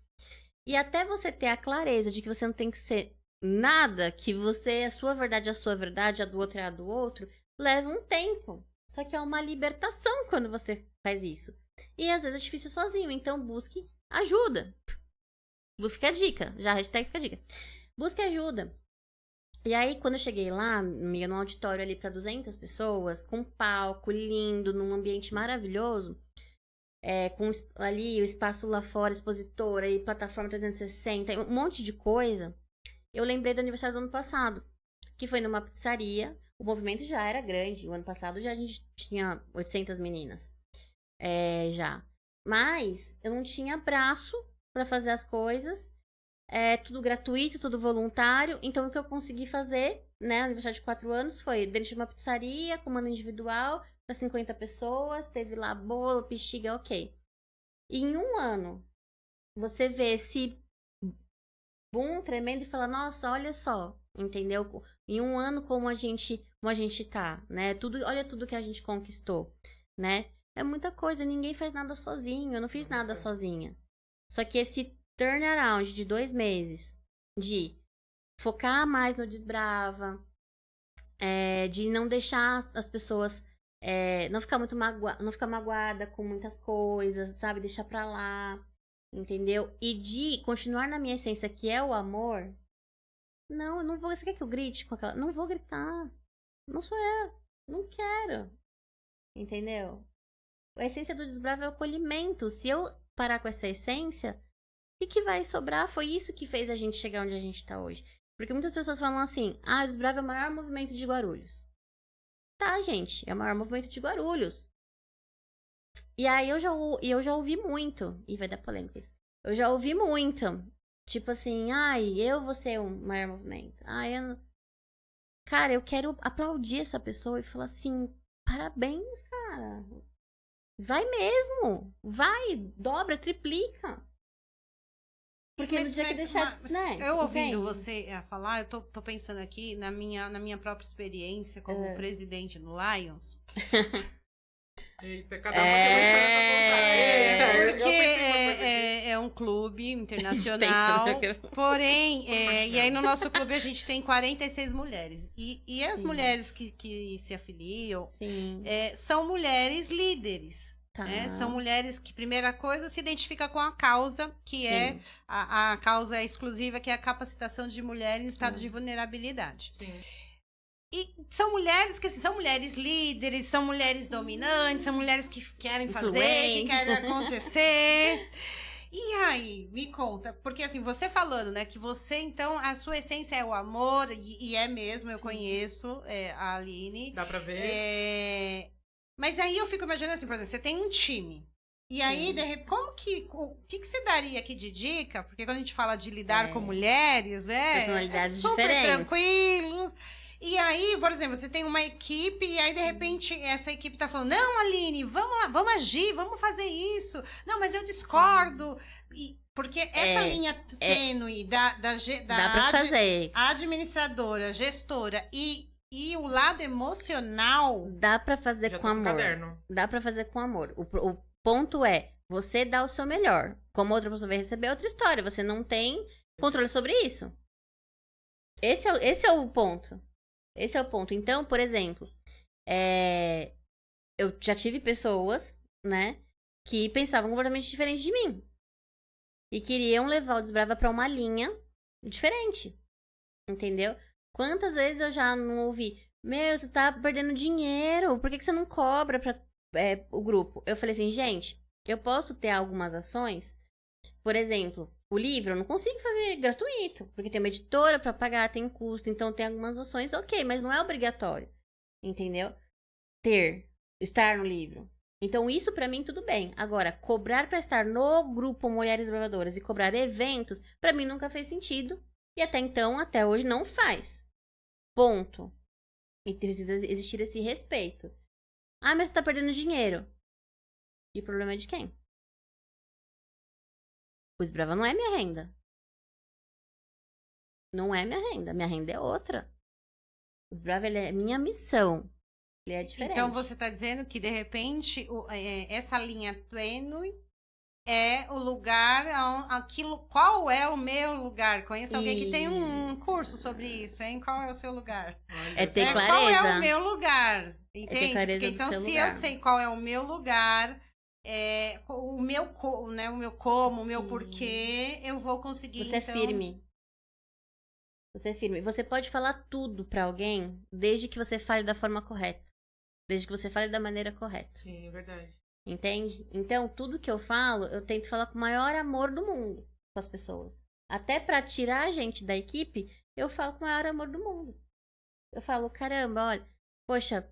E até você ter a clareza de que você não tem que ser nada, que a sua verdade é a sua verdade, a do outro é a do outro, leva um tempo. Só que é uma libertação quando você faz isso. E às vezes é difícil sozinho, então busque ajuda. Fica a dica, já a hashtag fica a dica. Busque ajuda. E aí, quando eu cheguei lá, no auditório ali pra 200 pessoas, com um palco lindo, num ambiente maravilhoso, com ali o espaço lá fora, expositora e plataforma 360, um monte de coisa, eu lembrei do aniversário do ano passado, que foi numa pizzaria. O movimento já era grande, o ano passado já a gente tinha 800 meninas, já. Mas eu não tinha braço pra fazer as coisas, tudo gratuito, tudo voluntário. Então o que eu consegui fazer, né, no aniversário de 4 anos, foi dentro de uma pizzaria, comando individual, para 50 pessoas, teve lá bolo, bexiga, ok. E em um ano, você vê esse boom tremendo e fala, nossa, olha só, entendeu? Em um ano como a gente tá, né? Olha tudo que a gente conquistou, né? É muita coisa, ninguém faz nada sozinho, eu não fiz nada sozinha. Só que esse turnaround de 2 meses, de focar mais no Desbrava, de não deixar as pessoas, não ficar muito não ficar magoada com muitas coisas, sabe? Deixar pra lá, entendeu? E de continuar na minha essência, que é o amor. Não, eu não vou. Você quer que eu grite com aquela? Não vou gritar. Não sou eu. Não quero. Entendeu? A essência do Desbrava é o acolhimento. Se eu parar com essa essência, o que vai sobrar? Foi isso que fez a gente chegar onde a gente tá hoje. Porque muitas pessoas falam assim, o Desbrava é o maior movimento de Guarulhos. Tá, gente, é o maior movimento de Guarulhos. E aí eu já ouvi muito, e vai dar polêmica isso. Eu já ouvi muito, tipo assim, eu vou ser o maior movimento. Cara, eu quero aplaudir essa pessoa e falar assim, parabéns, cara. Vai mesmo, vai, dobra, triplica. Porque no dia que deixar, né? Eu ouvindo você falar, eu tô pensando aqui na minha própria experiência como presidente do Lions. Eita, cada uma tem uma história pra contar. Porque é um clube internacional, porém, e aí no nosso clube a gente tem 46 mulheres. E as mulheres que se afiliam são mulheres líderes. Tá. São mulheres que, primeira coisa, se identificam com a causa, que é a causa exclusiva, que é a capacitação de mulheres em estado de vulnerabilidade. Sim. E são mulheres que são mulheres líderes, são mulheres dominantes, são mulheres que querem fazer, que querem acontecer. E aí, me conta, porque assim, você falando, né, que você, então, a sua essência é o amor, e é mesmo, eu conheço a Aline. Dá pra ver. Mas aí eu fico imaginando assim, por exemplo, você tem um time. E aí, o que você daria aqui de dica? Porque quando a gente fala de lidar com mulheres, personalidades super diferentes, tranquilos. E aí, por exemplo, você tem uma equipe e aí, de repente, essa equipe tá falando, não, Aline, vamos lá, vamos agir, vamos fazer isso. Não, mas eu discordo. Porque essa linha tênue da administradora, gestora e o lado emocional... Dá pra fazer com amor. Dá pra fazer com amor. O ponto é, você dá o seu melhor. Como outra pessoa vai receber, outra história. Você não tem controle sobre isso. Esse é o ponto. Esse é o ponto. Então, por exemplo, eu já tive pessoas, né, que pensavam completamente diferente de mim. E queriam levar o Desbrava pra uma linha diferente. Entendeu? Quantas vezes eu já não ouvi, você tá perdendo dinheiro, por que você não cobra pra o grupo? Eu falei assim, gente, eu posso ter algumas ações, por exemplo, o livro eu não consigo fazer gratuito, porque tem uma editora pra pagar, tem custo, então tem algumas ações, ok, mas não é obrigatório, entendeu? Estar no livro. Então isso pra mim tudo bem. Agora, cobrar pra estar no grupo Mulheres Bravadoras e cobrar eventos, pra mim nunca fez sentido, e até hoje não faz. Ponto. E precisa existir esse respeito. Mas você tá perdendo dinheiro. E o problema é de quem? O Desbrava não é minha renda. Não é minha renda. Minha renda é outra. O Desbrava é minha missão. Ele é diferente. Então você tá dizendo que, de repente, essa linha tênue é o lugar, qual é o meu lugar? Conheço alguém que tem um curso sobre isso, hein? Qual é o seu lugar? Ter clareza. Qual é o meu lugar? Entende? Porque, então, se lugar. eu sei qual é o meu lugar, o meu como, o meu porquê, eu vou conseguir, Você é firme. Você é firme. Você pode falar tudo pra alguém, desde que você fale da forma correta. Desde que você fale da maneira correta. Sim, é verdade. Entende? Então, tudo que eu falo, eu tento falar com o maior amor do mundo com as pessoas. Até pra tirar a gente da equipe, eu falo com o maior amor do mundo. Eu falo, caramba, olha, poxa,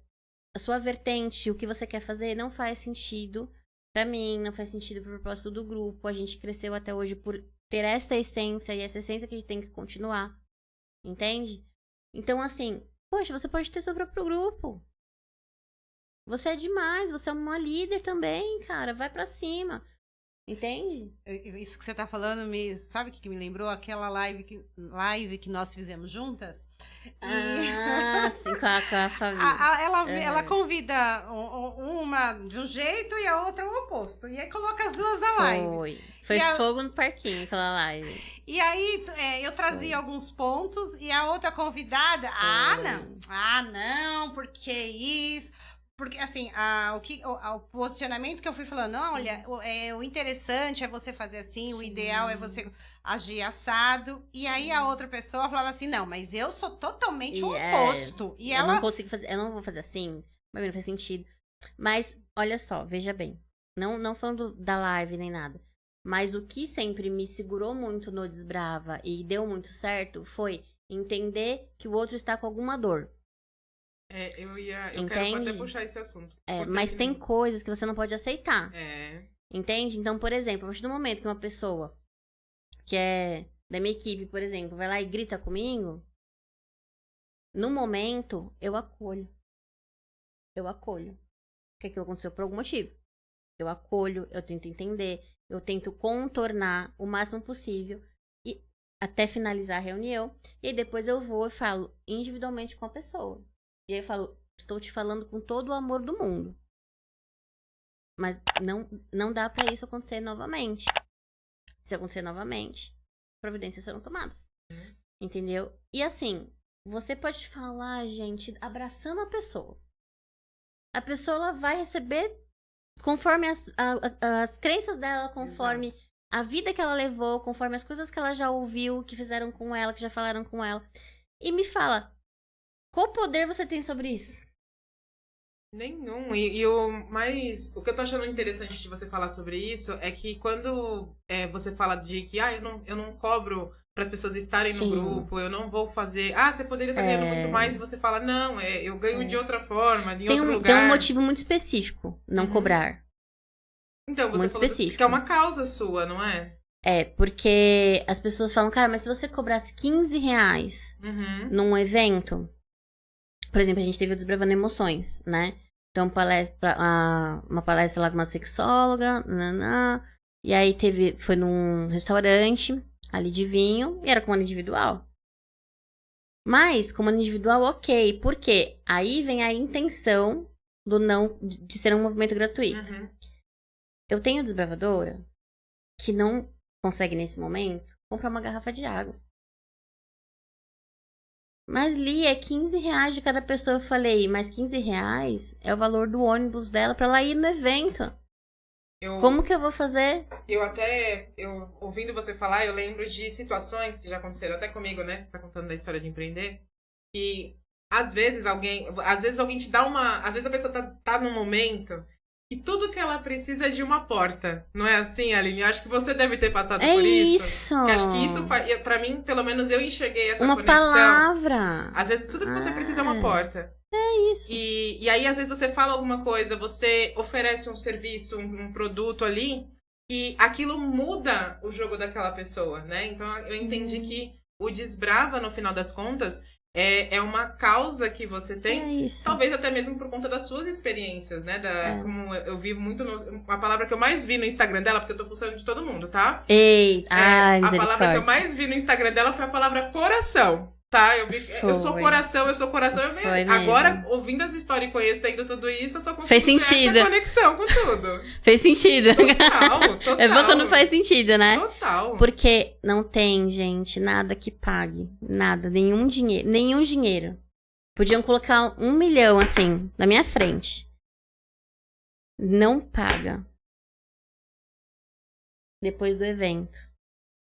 a sua vertente, o que você quer fazer não faz sentido pra mim, não faz sentido pro propósito do grupo. A gente cresceu até hoje por ter essa essência, e essa essência que a gente tem que continuar. Entende? Então, assim, poxa, você pode ter seu próprio grupo. Você é demais, você é uma líder também, cara. Vai pra cima. Entende? Isso que você tá falando, sabe o que me lembrou? Aquela live que nós fizemos juntas. Sim, com a família. Ela convida uma de um jeito e a outra o oposto. E aí coloca as duas na live. Foi fogo no parquinho aquela live. E aí eu trazia alguns pontos e a outra convidada, não, porque isso... Porque, assim, o posicionamento que eu fui falando, olha, o interessante é você fazer assim, o ideal é você agir assado. E aí a outra pessoa falava assim, não, mas eu sou totalmente o oposto. E eu não consigo fazer, eu não vou fazer assim, mas não faz sentido. Mas, olha só, veja bem, não falando da live nem nada, mas o que sempre me segurou muito no Desbrava e deu muito certo foi entender que o outro está com alguma dor. Eu quero até puxar esse assunto. Mas tem coisas que você não pode aceitar. É. Entende? Então, por exemplo, a partir do momento que uma pessoa que é da minha equipe, por exemplo, vai lá e grita comigo, no momento, eu acolho. Porque aquilo aconteceu por algum motivo. Eu acolho, eu tento entender, eu tento contornar o máximo possível e até finalizar a reunião. E aí depois eu vou e falo individualmente com a pessoa. E aí eu falo, estou te falando com todo o amor do mundo. Mas não dá pra isso acontecer novamente. Se acontecer novamente, providências serão tomadas. Entendeu? E assim, você pode falar, gente, abraçando a pessoa. A pessoa ela vai receber conforme as crenças dela, conforme a vida que ela levou, conforme as coisas que ela já ouviu, que fizeram com ela, que já falaram com ela. E me fala, qual poder você tem sobre isso? Nenhum. O que eu tô achando interessante de você falar sobre isso é que quando você fala de que eu não cobro para as pessoas estarem no grupo, eu não vou fazer. Você poderia estar ganhando muito mais, e você fala, não, eu ganho de outra forma, em outro lugar. Tem um motivo muito específico, não cobrar. Então, você muito falou específico. Que é uma causa sua, não é? Porque as pessoas falam, cara, mas se você cobrasse R$15 num evento. Por exemplo, a gente teve o Desbravando Emoções, né? Então, uma palestra lá com uma sexóloga, e aí foi num restaurante ali de vinho, e era comando individual. Mas, comando individual, ok. Por quê? Aí vem a intenção de ser um movimento gratuito. Eu tenho desbravadora que não consegue, nesse momento, comprar uma garrafa de água. Mas, Li, é R$15 de cada pessoa. Eu falei, mas R$15 é o valor do ônibus dela pra ela ir no evento. Como que eu vou fazer? Ouvindo você falar, eu lembro de situações que já aconteceram até comigo, né? Você tá contando da história de empreender. E às vezes alguém te dá às vezes a pessoa tá num momento que tudo que ela precisa é de uma porta. Não é assim, Aline? Eu acho que você deve ter passado por isso. Que acho que isso, pra mim, pelo menos eu enxerguei essa conexão. Uma palavra. Às vezes tudo que você precisa é uma porta. É isso. E aí, às vezes, você fala alguma coisa, você oferece um serviço, um produto ali, e aquilo muda o jogo daquela pessoa, né? Então, eu entendi que o Desbrava, no final das contas, é uma causa que você tem, talvez até mesmo por conta das suas experiências, né? Como eu vi muito, a palavra que eu mais vi no Instagram dela, porque eu tô fuçando de todo mundo, tá? A palavra que eu mais vi no Instagram dela foi a palavra coração. Tá, eu sou coração. Agora, ouvindo as histórias e conhecendo tudo isso, eu só consigo ter essa conexão com tudo. Fez sentido. Total. É bom quando faz sentido, né? Total. Porque não tem, gente, nada que pague. Nada, nenhum dinheiro. Podiam colocar 1 milhão, assim, na minha frente. Não paga. Depois do evento,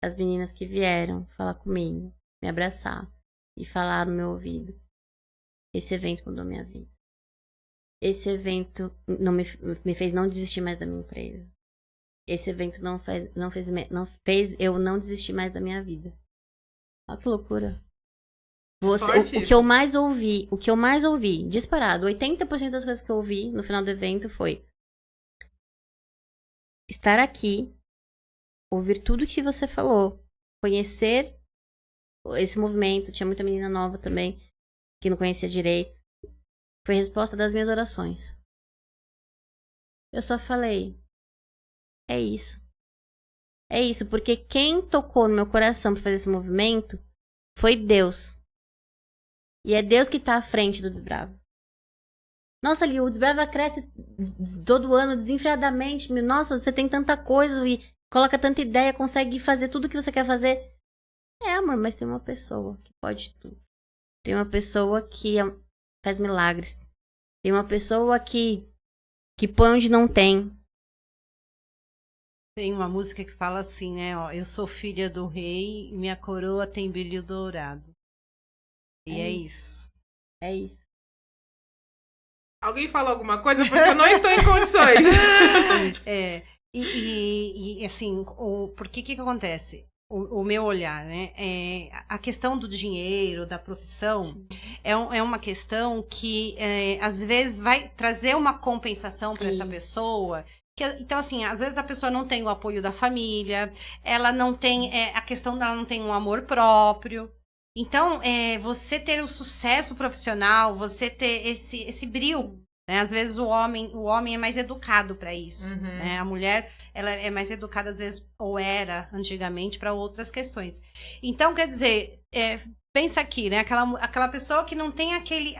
as meninas que vieram falar comigo, me abraçar e falar no meu ouvido, esse evento mudou minha vida. esse evento não me fez não desistir mais da minha empresa. Esse evento não fez eu não desistir mais da minha vida. Olha que loucura. O que eu mais ouvi, disparado, 80% das coisas que eu ouvi no final do evento foi: estar aqui, ouvir tudo que você falou, conhecer esse movimento. Tinha muita menina nova também, que não conhecia direito. Foi a resposta das minhas orações. Eu só falei: é isso. É isso, porque quem tocou no meu coração pra fazer esse movimento foi Deus. E é Deus que tá à frente do Desbrava. Nossa, Li, o Desbrava cresce todo ano desenfreadamente. Nossa, você tem tanta coisa e coloca tanta ideia, consegue fazer tudo que você quer fazer. É, amor, mas tem uma pessoa que pode tudo. Tem uma pessoa que faz milagres. Tem uma pessoa que põe onde não tem. Tem uma música que fala assim, né? Ó, eu sou filha do rei e minha coroa tem brilho dourado. E é isso. É isso. Alguém fala alguma coisa? Porque eu não estou em condições. E assim, por que acontece? O meu olhar, né? A questão do dinheiro, da profissão, é uma questão que às vezes vai trazer uma compensação para essa pessoa. Então, assim, às vezes a pessoa não tem o apoio da família, ela não tem, a questão dela não tem um amor próprio. Então, você ter o sucesso profissional, você ter esse brilho, né? Às vezes o homem é mais educado para isso, né? A mulher, ela é mais educada, às vezes, ou era antigamente, para outras questões. Então, quer dizer, pensa aqui, né? Aquela pessoa que não tem aquele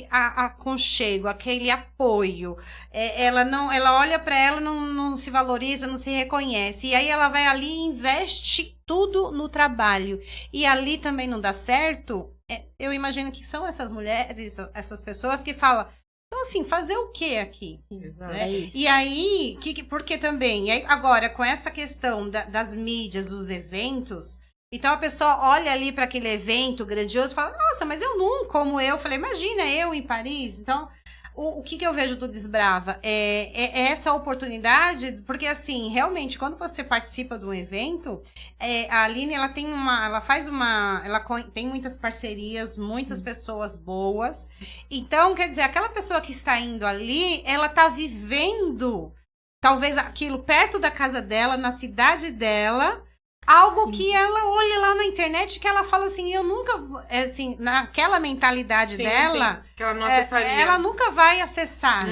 aconchego, aquele apoio, ela olha para ela, não se valoriza, não se reconhece, e aí ela vai ali e investe tudo no trabalho, e ali também não dá certo. Eu imagino que são essas mulheres, essas pessoas que falam: então, assim, fazer o que aqui? Exato. Né? É isso. E aí, porque também, agora, com essa questão das mídias, dos eventos, então a pessoa olha ali para aquele evento grandioso e fala: nossa, mas eu nunca, como eu. Falei: imagina eu em Paris. Então, o que eu vejo do Desbrava é essa oportunidade, porque assim, realmente, quando você participa de um evento, a Aline, ela tem tem muitas parcerias, muitas pessoas boas. Então, quer dizer, aquela pessoa que está indo ali, ela está vivendo talvez aquilo perto da casa dela, na cidade dela, algo que ela olha lá na internet, que ela fala assim: eu nunca, assim, naquela mentalidade dela, que ela não acessaria. Ela nunca vai acessar.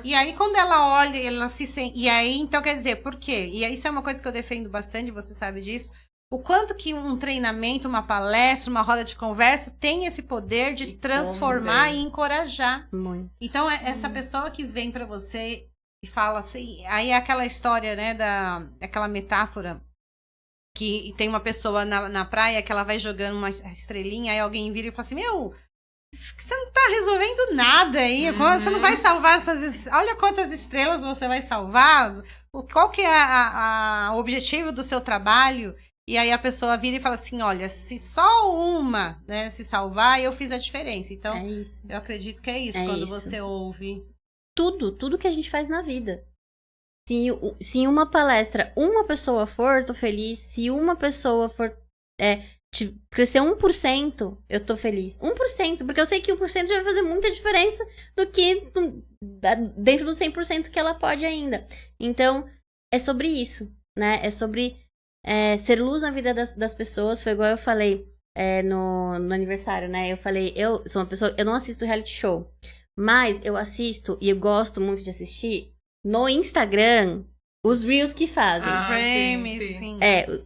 E aí, quando ela olha, ela se sente. E aí, então, quer dizer, por quê? E isso é uma coisa que eu defendo bastante, você sabe disso. O quanto que um treinamento, uma palestra, uma roda de conversa tem esse poder de transformar e encorajar. Muito. Então, essa pessoa que vem pra você e fala assim, aí é aquela história, né, aquela metáfora, que tem uma pessoa na praia que ela vai jogando uma estrelinha, aí alguém vira e fala assim: meu, você não tá resolvendo nada aí, você não vai salvar olha quantas estrelas você vai salvar, qual que é o objetivo do seu trabalho? E aí a pessoa vira e fala assim: olha, se só uma, né, se salvar, eu fiz a diferença. Então, eu acredito que é isso, quando você ouve. Tudo que a gente faz na vida. Se em uma palestra uma pessoa for, tô feliz. Se uma pessoa for crescer 1%, eu tô feliz. 1%, porque eu sei que 1% já vai fazer muita diferença do que dentro dos 100% que ela pode ainda. Então, é sobre isso, né? É sobre ser luz na vida das pessoas. Foi igual eu falei no aniversário, né? Eu falei: eu sou uma pessoa, eu não assisto reality show, mas eu assisto e eu gosto muito de assistir no Instagram os reels que fazem. Os frames, sim.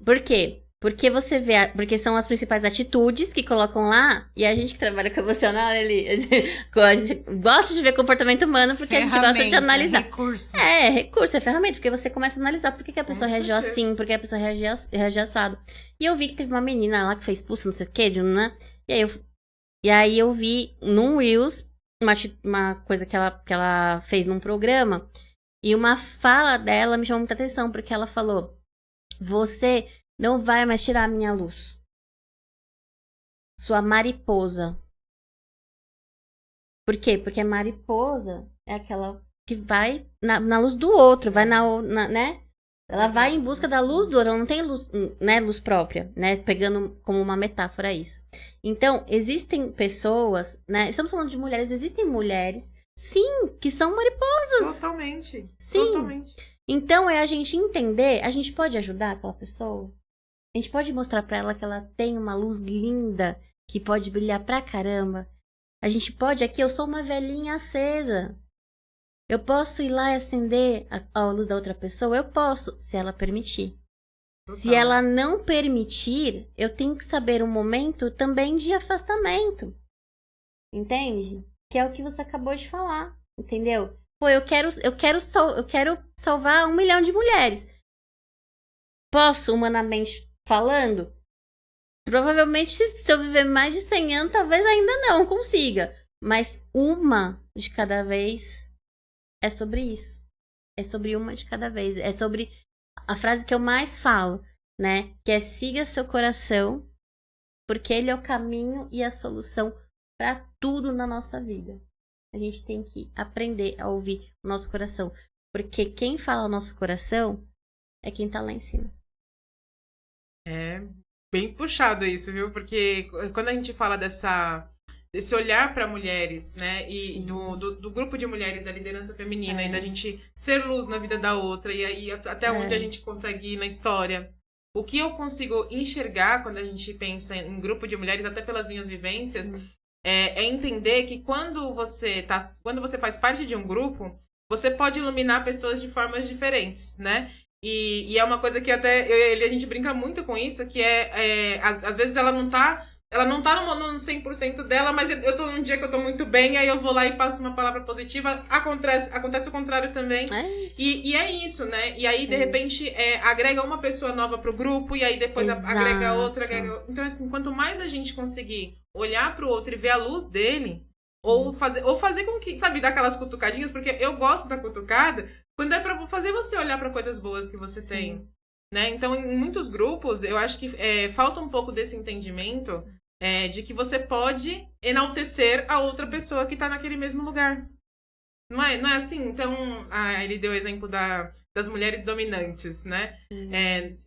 Por quê? Porque você vê, porque são as principais atitudes que colocam lá, e a gente que trabalha com emocional, a gente gosta de ver comportamento humano, porque a gente gosta de analisar. Recurso. Recurso, é ferramenta, porque você começa a analisar por que a pessoa reagiu assim, por que a pessoa reagiu assado. E eu vi que teve uma menina lá que foi expulsa, não sei o quê, né? E aí eu vi num reels uma coisa que ela fez num programa, e uma fala dela me chamou muita atenção, porque ela falou: você não vai mais tirar a minha luz. Sua mariposa. Por quê? Porque a mariposa é aquela que vai na luz do outro, vai né? Ela vai em busca da luz do outro, ela não tem luz, né, luz própria, né? Pegando como uma metáfora isso. Então, existem pessoas, né? Estamos falando de mulheres, existem mulheres, sim, que são mariposas. Totalmente. Sim. Totalmente. Então, é a gente entender, a gente pode ajudar aquela pessoa? A gente pode mostrar pra ela que ela tem uma luz linda, que pode brilhar pra caramba. A gente pode, aqui, eu sou uma velhinha acesa. Eu posso ir lá e acender a luz da outra pessoa? Eu posso, se ela permitir. Total. Se ela não permitir, eu tenho que saber um momento também de afastamento. Entende? Que é o que você acabou de falar, entendeu? Pô, eu quero salvar 1 milhão de mulheres. Posso, humanamente falando? Provavelmente, se eu viver mais de 100 anos, talvez ainda não consiga. Mas uma de cada vez é sobre isso. É sobre uma de cada vez. É sobre a frase que eu mais falo, né? Que é siga seu coração, porque ele é o caminho e a solução para tudo na nossa vida. A gente tem que aprender a ouvir o nosso coração. Porque quem fala o nosso coração é quem tá lá em cima. É bem puxado isso, viu? Porque quando a gente fala desse olhar para mulheres, né? E do grupo de mulheres da liderança feminina e da gente ser luz na vida da outra e aí até onde a gente consegue ir na história. O que eu consigo enxergar quando a gente pensa em grupo de mulheres, até pelas minhas vivências, é entender que quando você faz parte de um grupo, você pode iluminar pessoas de formas diferentes, né? E é uma coisa que até a gente brinca muito com isso, que às vezes ela não tá no 100% dela, mas eu tô num dia que eu tô muito bem, aí eu vou lá e passo uma palavra positiva. Acontece o contrário também. E é isso, né? E aí, de repente, agrega uma pessoa nova pro grupo, e aí depois agrega outra. Então, assim, quanto mais a gente conseguir olhar pro outro e ver a luz dele, ou fazer com que, sabe, dar aquelas cutucadinhas, porque eu gosto da cutucada, quando é pra fazer você olhar pra coisas boas que você tem. Né? Então, em muitos grupos, eu acho que falta um pouco desse entendimento de que você pode enaltecer a outra pessoa que está naquele mesmo lugar. Não é assim? Então, ele deu o exemplo das mulheres dominantes, né?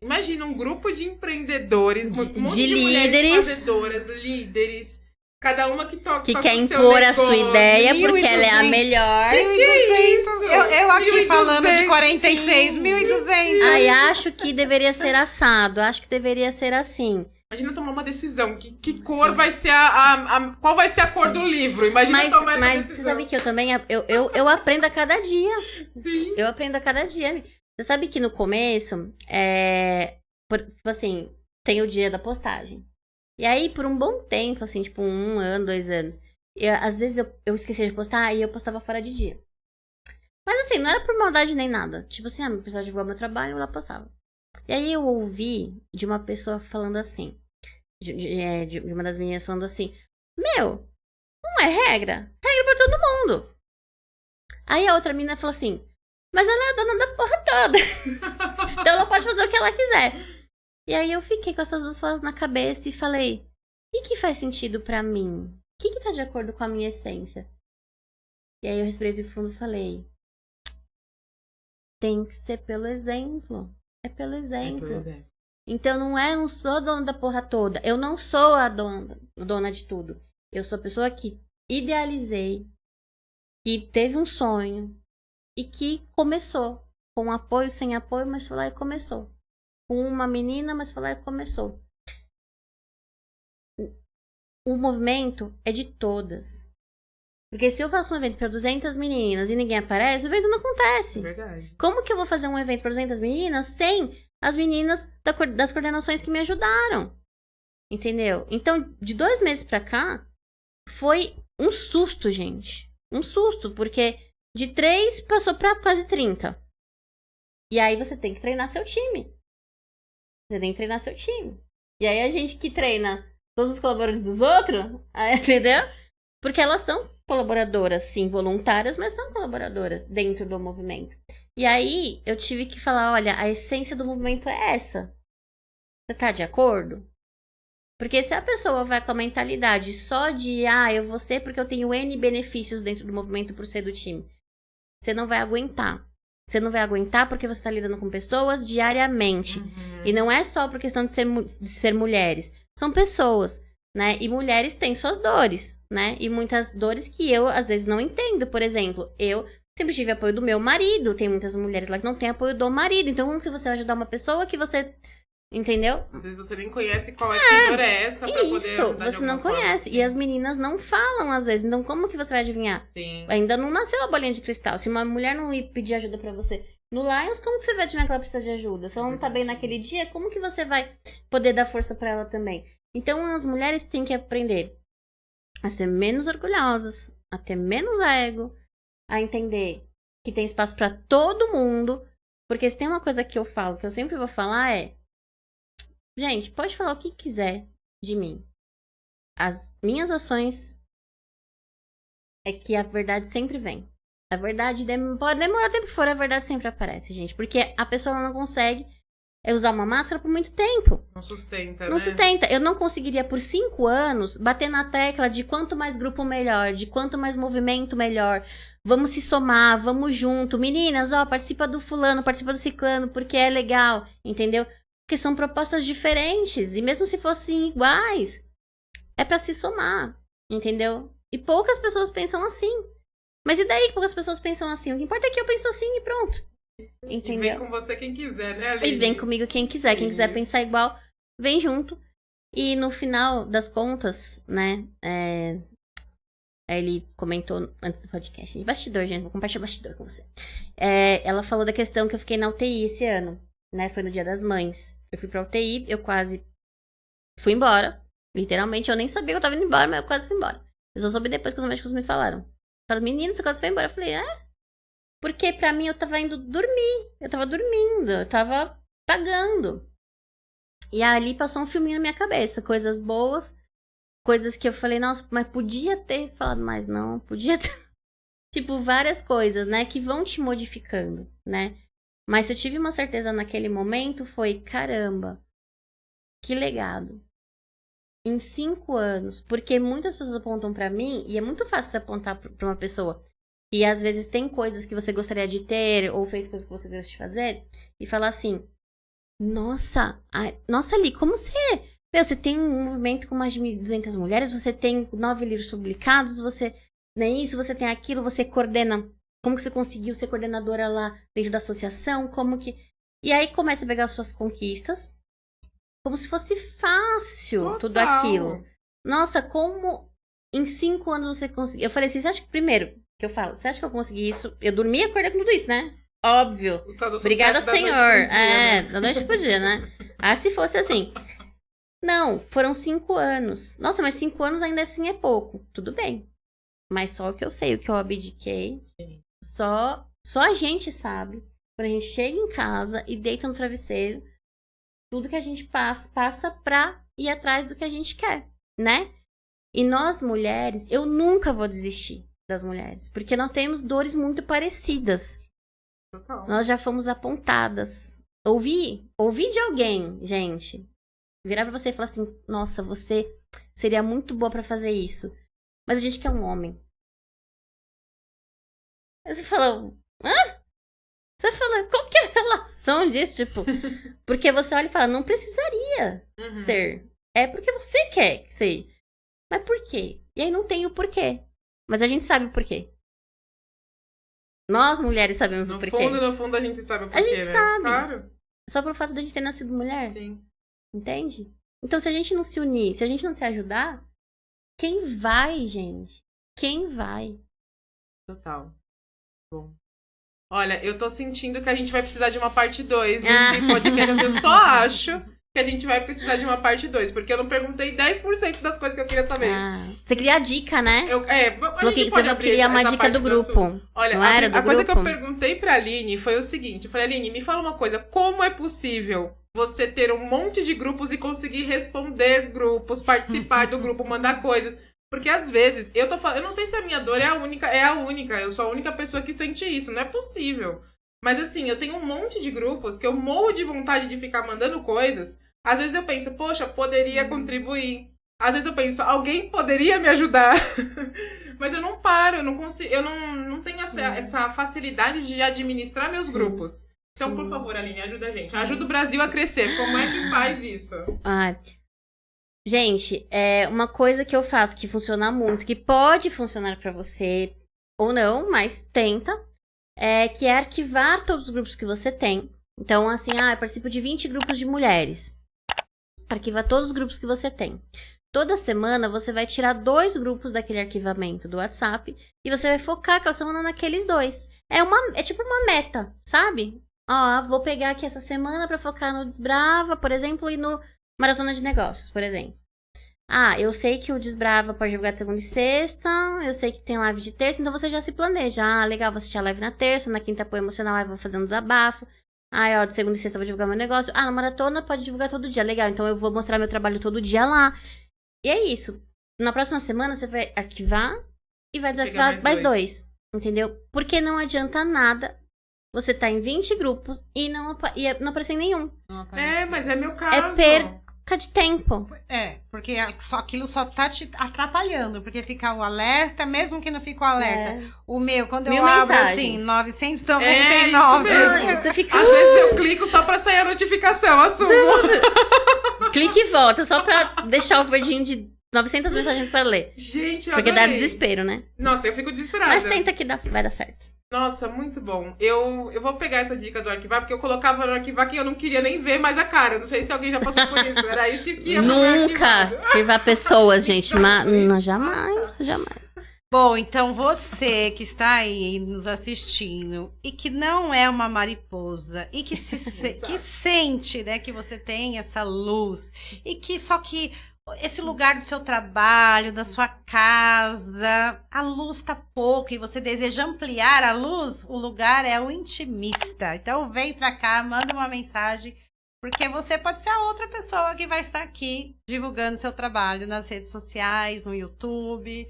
Imagina um grupo de empreendedores, um monte de mulheres fazedoras, líderes, cada uma que toca que quer impor a sua ideia porque ela é a melhor. 1.200. Eu aqui 1.200, falando de 46, 1.200. Ai, acho que deveria ser assado. Acho que deveria ser assim. Imagina tomar uma decisão. Que cor vai ser qual vai ser a cor do livro? Imagina tomar essa decisão. Mas você sabe que eu também eu aprendo a cada dia. Sim. Eu aprendo a cada dia. Você sabe que no começo, tipo assim, tem o dia da postagem. E aí, por um bom tempo, assim, tipo 1 ano, 2 anos, às vezes eu esquecia de postar e eu postava fora de dia. Mas assim, não era por maldade nem nada. Tipo assim, meu pessoal divulgava meu trabalho e eu lá postava. E aí eu ouvi de uma pessoa falando assim, de uma das meninas falando assim, meu, não é regra pra todo mundo. Aí a outra menina falou assim, mas ela é a dona da porra toda. Então ela pode fazer o que ela quiser. E aí eu fiquei com essas duas falas na cabeça e falei, o que faz sentido pra mim? O que tá de acordo com a minha essência? E aí eu respirei do fundo e falei, tem que ser pelo exemplo. É pelo exemplo. Então não sou dona da porra toda. Eu não sou a dona de tudo. Eu sou a pessoa que idealizei, que teve um sonho e que começou. Com apoio, sem apoio, mas foi lá e começou. Com uma menina, mas foi lá e começou. O movimento é de todas. Porque se eu faço um evento para 200 meninas e ninguém aparece, o evento não acontece. É verdade. Como que eu vou fazer um evento para 200 meninas sem as meninas das coordenações que me ajudaram? Entendeu? Então, de 2 meses pra cá, foi um susto, gente. Um susto, porque de 3 passou pra quase 30. E aí você tem que treinar seu time. Você tem que treinar seu time. E aí a gente que treina todos os colaboradores dos outros, entendeu? Porque elas são colaboradoras, sim, voluntárias, mas são colaboradoras dentro do movimento. E aí eu tive que falar, olha, a essência do movimento é essa. Você tá de acordo? Porque se a pessoa vai com a mentalidade só de, eu vou ser porque eu tenho N benefícios dentro do movimento por ser do time, você não vai aguentar. Você não vai aguentar porque você tá lidando com pessoas diariamente. E não é só por questão de ser mulheres. São pessoas, né? E mulheres têm suas dores, né? E muitas dores que eu, às vezes, não entendo. Por exemplo, eu sempre tive apoio do meu marido. Tem muitas mulheres lá que não têm apoio do marido. Então, como que você vai ajudar uma pessoa que você... Entendeu? Às vezes você nem conhece qual que dor é essa pra poder ajudar você não forma, conhece. assim. E as meninas não falam, às vezes. Então, como que você vai adivinhar? Sim. Ainda não nasceu a bolinha de cristal. Se uma mulher não ir pedir ajuda pra você no Lions, como que você vai adivinhar que ela precisa de ajuda? Se ela não tá bem naquele dia, como que você vai poder dar força pra ela também? Então, as mulheres têm que aprender a ser menos orgulhosas, a ter menos ego, a entender que tem espaço pra todo mundo. Porque se tem uma coisa que eu falo, que eu sempre vou falar é... Gente, pode falar o que quiser de mim. As minhas ações é que a verdade sempre vem. A verdade pode demorar o tempo que for, a verdade sempre aparece, gente. Porque a pessoa não consegue usar uma máscara por muito tempo. Não sustenta, Não sustenta. Eu não conseguiria por 5 anos bater na tecla de quanto mais grupo melhor, de quanto mais movimento melhor. Vamos se somar, vamos junto. Meninas, participa do fulano, participa do ciclano, porque é legal, entendeu? Porque são propostas diferentes. E mesmo se fossem iguais, é pra se somar, entendeu? E poucas pessoas pensam assim. Mas e daí que poucas pessoas pensam assim? O que importa é que eu penso assim e pronto. Entendeu? E vem com você quem quiser, né, Aline? E vem comigo quem quiser. Quem quiser pensar igual, vem junto. E no final das contas, né? Ele comentou antes do podcast. Bastidor, gente. Vou compartilhar bastidor com você. Ela falou da questão que eu fiquei na UTI esse ano. Né? Foi no Dia das Mães. Eu fui pra UTI, eu quase fui embora. Literalmente, eu nem sabia que eu tava indo embora, mas eu quase fui embora. Eu só soube depois que os médicos me falaram. Falaram, menina, você quase foi embora. Eu falei, Porque pra mim eu tava indo dormir. Eu tava dormindo, eu tava pagando. E ali passou um filminho na minha cabeça. Coisas boas, coisas que eu falei, nossa, mas podia ter falado mais, não. Podia ter... Tipo, várias coisas, né, que vão te modificando, né. Mas se eu tive uma certeza naquele momento, foi, caramba, que legado. Em 5 anos, porque muitas pessoas apontam pra mim, e é muito fácil você apontar pra uma pessoa, e às vezes tem coisas que você gostaria de ter, ou fez coisas que você gostaria de fazer, e falar assim, nossa, Ali, como você... você tem um movimento com mais de 1.200 mulheres, você tem 9 livros publicados, você tem isso, você tem aquilo, você coordena... Como que você conseguiu ser coordenadora lá dentro da associação? Como que... E aí começa a pegar as suas conquistas. Como se fosse fácil. Total. Tudo aquilo. Nossa, como em 5 anos você conseguiu... Eu falei assim, você acha que... Primeiro, que eu falo, você acha que eu consegui isso? Eu dormi e acordei com tudo isso, né? Óbvio. Obrigada, Senhor. Da noite pro dia, né? Se fosse assim. Não, foram 5 anos. Nossa, mas 5 anos ainda assim é pouco. Tudo bem. Mas só o que eu sei, o que eu abdiquei... Sim. Só a gente sabe. Quando a gente chega em casa e deita no travesseiro, tudo que a gente passa pra ir atrás do que a gente quer, né? E nós mulheres, eu nunca vou desistir das mulheres, porque nós temos dores muito parecidas. Total. Nós já fomos apontadas. Ouvi de alguém, gente, virar pra você e falar assim, nossa, você seria muito boa pra fazer isso. Mas a gente quer um homem. Aí você falou, Você fala, qual que é a relação disso? Tipo, porque você olha e fala, não precisaria ser. É porque você quer ser. Mas por quê? E aí não tem o porquê. Mas a gente sabe o porquê. Nós, mulheres, sabemos o porquê. No fundo, a gente sabe o porquê, a gente né? sabe. Claro. Só pelo fato de a gente ter nascido mulher. Sim. Entende? Então, se a gente não se unir, se a gente não se ajudar, quem vai, gente? Quem vai? Total. Bom. Olha, eu tô sentindo que a gente vai precisar de uma parte 2 desse podcast. Eu só acho que a gente vai precisar de uma parte 2, porque eu não perguntei 10% das coisas que eu queria saber. Você queria a dica, né? Você não queria uma dica do grupo. Olha, não era do a coisa que eu grupo? perguntei pra Aline foi o seguinte. Eu falei, Aline, me fala uma coisa. Como é possível você ter um monte de grupos e conseguir responder grupos, participar do grupo, mandar coisas? Porque às vezes, eu não sei se a minha dor é a única, eu sou a única pessoa que sente isso, não é possível. Mas assim, eu tenho um monte de grupos que eu morro de vontade de ficar mandando coisas, Às vezes eu penso, poxa, poderia contribuir. Às vezes eu penso, alguém poderia me ajudar. Mas eu não paro, eu não consigo, eu não tenho essa facilidade de administrar meus grupos. Então, por favor, Aline, ajuda a gente. Ajuda o Brasil a crescer. Como é que faz isso? Gente, uma coisa que eu faço que funciona muito, que pode funcionar pra você ou não, mas tenta, que é arquivar todos os grupos que você tem. Então, assim, eu participo de 20 grupos de mulheres. Arquiva todos os grupos que você tem. Toda semana você vai tirar 2 grupos daquele arquivamento do WhatsApp e você vai focar aquela semana naqueles 2. É tipo uma meta, sabe? Vou pegar aqui essa semana pra focar no Desbrava, por exemplo, e no Maratona de Negócios, por exemplo. Eu sei que o Desbrava pode divulgar de segunda e sexta, eu sei que tem live de terça, então você já se planeja. Legal, vou assistir a live na terça, na quinta apoio emocional, aí vou fazer um desabafo. De segunda e sexta eu vou divulgar meu negócio. Na maratona pode divulgar todo dia, legal, então eu vou mostrar meu trabalho todo dia lá. E é isso. Na próxima semana você vai arquivar e vai desarquivar mais 2. Entendeu? Porque não adianta nada você tá em 20 grupos e não aparecer em nenhum. Mas é meu caso. É perca de tempo. Porque aquilo só tá te atrapalhando. Porque fica o alerta, mesmo que não fique o alerta. O meu, quando eu abro assim, 999. Você fica... Às vezes eu clico só pra sair a notificação, assumo. Clique e volta, só pra deixar o verdinho de 900 mensagens pra ler. Gente, eu Porque adorei. dá desespero, né? Nossa, eu fico desesperada. Mas tenta que vai dar certo. Nossa, muito bom. Eu vou pegar essa dica do arquivar, porque eu colocava no arquivar que eu não queria nem ver mais a cara. Não sei se alguém já passou por isso. Era isso que ia Nunca arquivar pessoas, gente. Mas jamais. Bom, então você que está aí nos assistindo e que não é uma mariposa e que que sente, né, que você tem essa luz e que só que esse lugar do seu trabalho, da sua casa, a luz tá pouco e você deseja ampliar a luz, o lugar é o Intimista. Então vem pra cá, manda uma mensagem, porque você pode ser a outra pessoa que vai estar aqui divulgando seu trabalho nas redes sociais, no YouTube.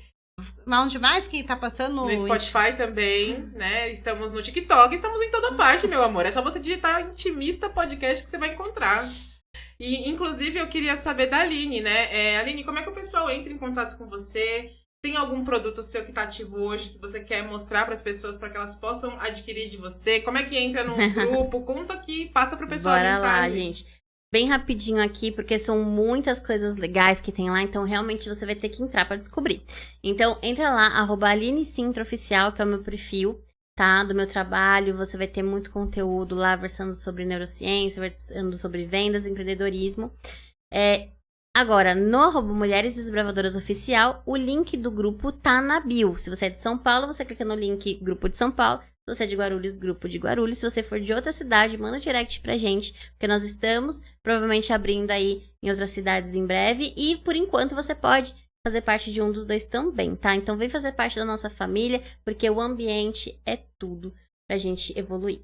Onde mais que tá passando? No Spotify também, né? Estamos no TikTok, estamos em toda parte, meu amor. É só você digitar Intimista Podcast que você vai encontrar. E, inclusive, eu queria saber da Aline, né? Aline, como é que o pessoal entra em contato com você? Tem algum produto seu que tá ativo hoje que você quer mostrar para as pessoas para que elas possam adquirir de você? Como é que entra no grupo? Conta aqui, passa pro pessoal a mensagem. Bora lá, gente. Bem rapidinho aqui, porque são muitas coisas legais que tem lá, então realmente você vai ter que entrar para descobrir. Então, entra lá, @AlineSintraOficial, que é o meu perfil, tá? Do meu trabalho, você vai ter muito conteúdo lá, versando sobre neurociência, versando sobre vendas, empreendedorismo. Agora, no @Mulheres Desbravadoras Oficial, o link do grupo tá na bio. Se você é de São Paulo, você clica no link Grupo de São Paulo. Se você é de Guarulhos, Grupo de Guarulhos. Se você for de outra cidade, manda direct pra gente, porque nós estamos provavelmente abrindo aí em outras cidades em breve. E, por enquanto, você pode fazer parte de um dos 2 também, tá? Então, vem fazer parte da nossa família, porque o ambiente é tudo pra gente evoluir.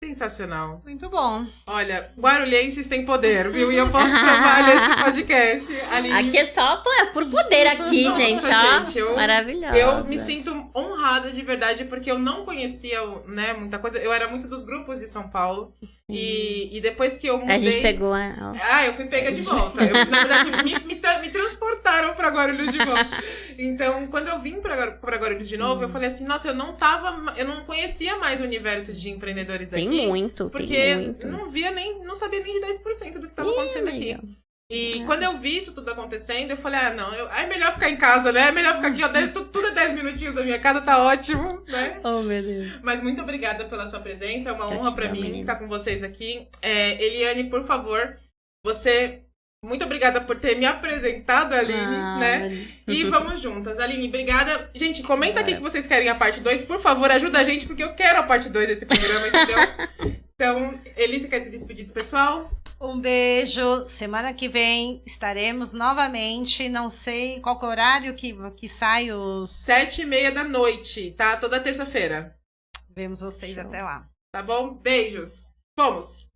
Sensacional. Muito bom. Olha, guarulhenses têm poder, viu? E eu posso provar nesse podcast. Aline... Aqui é só por poder aqui, Nossa, gente. Ó, maravilhosa. Eu me sinto honrada de verdade, porque eu não conhecia, né, muita coisa. Eu era muito dos grupos de São Paulo. E depois que eu mudei... A gente pegou eu fui pega de volta. Na verdade, me transportaram pra Guarulhos de volta. Então, quando eu vim pra Guarulhos de novo, eu falei assim, nossa, eu não conhecia mais o universo de empreendedores daqui. Tem muito, porque muito. não sabia nem de 10% do que tava acontecendo aqui. E quando eu vi isso tudo acontecendo, eu falei, é melhor ficar em casa, né? É melhor ficar aqui, ó, tudo é 10 minutinhos da minha casa, tá ótimo, né? Oh, meu Deus. Mas muito obrigada pela sua presença, é uma honra pra mim estar com vocês aqui. Eliane, por favor, muito obrigada por ter me apresentado, Aline, né? E vamos juntas. Aline, obrigada. Gente, comenta aqui que vocês querem a parte 2, por favor, ajuda a gente, porque eu quero a parte 2 desse programa, entendeu? Então, Eli, você quer se despedir do pessoal? Um beijo. Semana que vem estaremos novamente. Não sei qual que é o horário que sai os... 7:30 da noite, tá? Toda terça-feira. Vemos vocês até lá. Tá bom? Beijos. Vamos!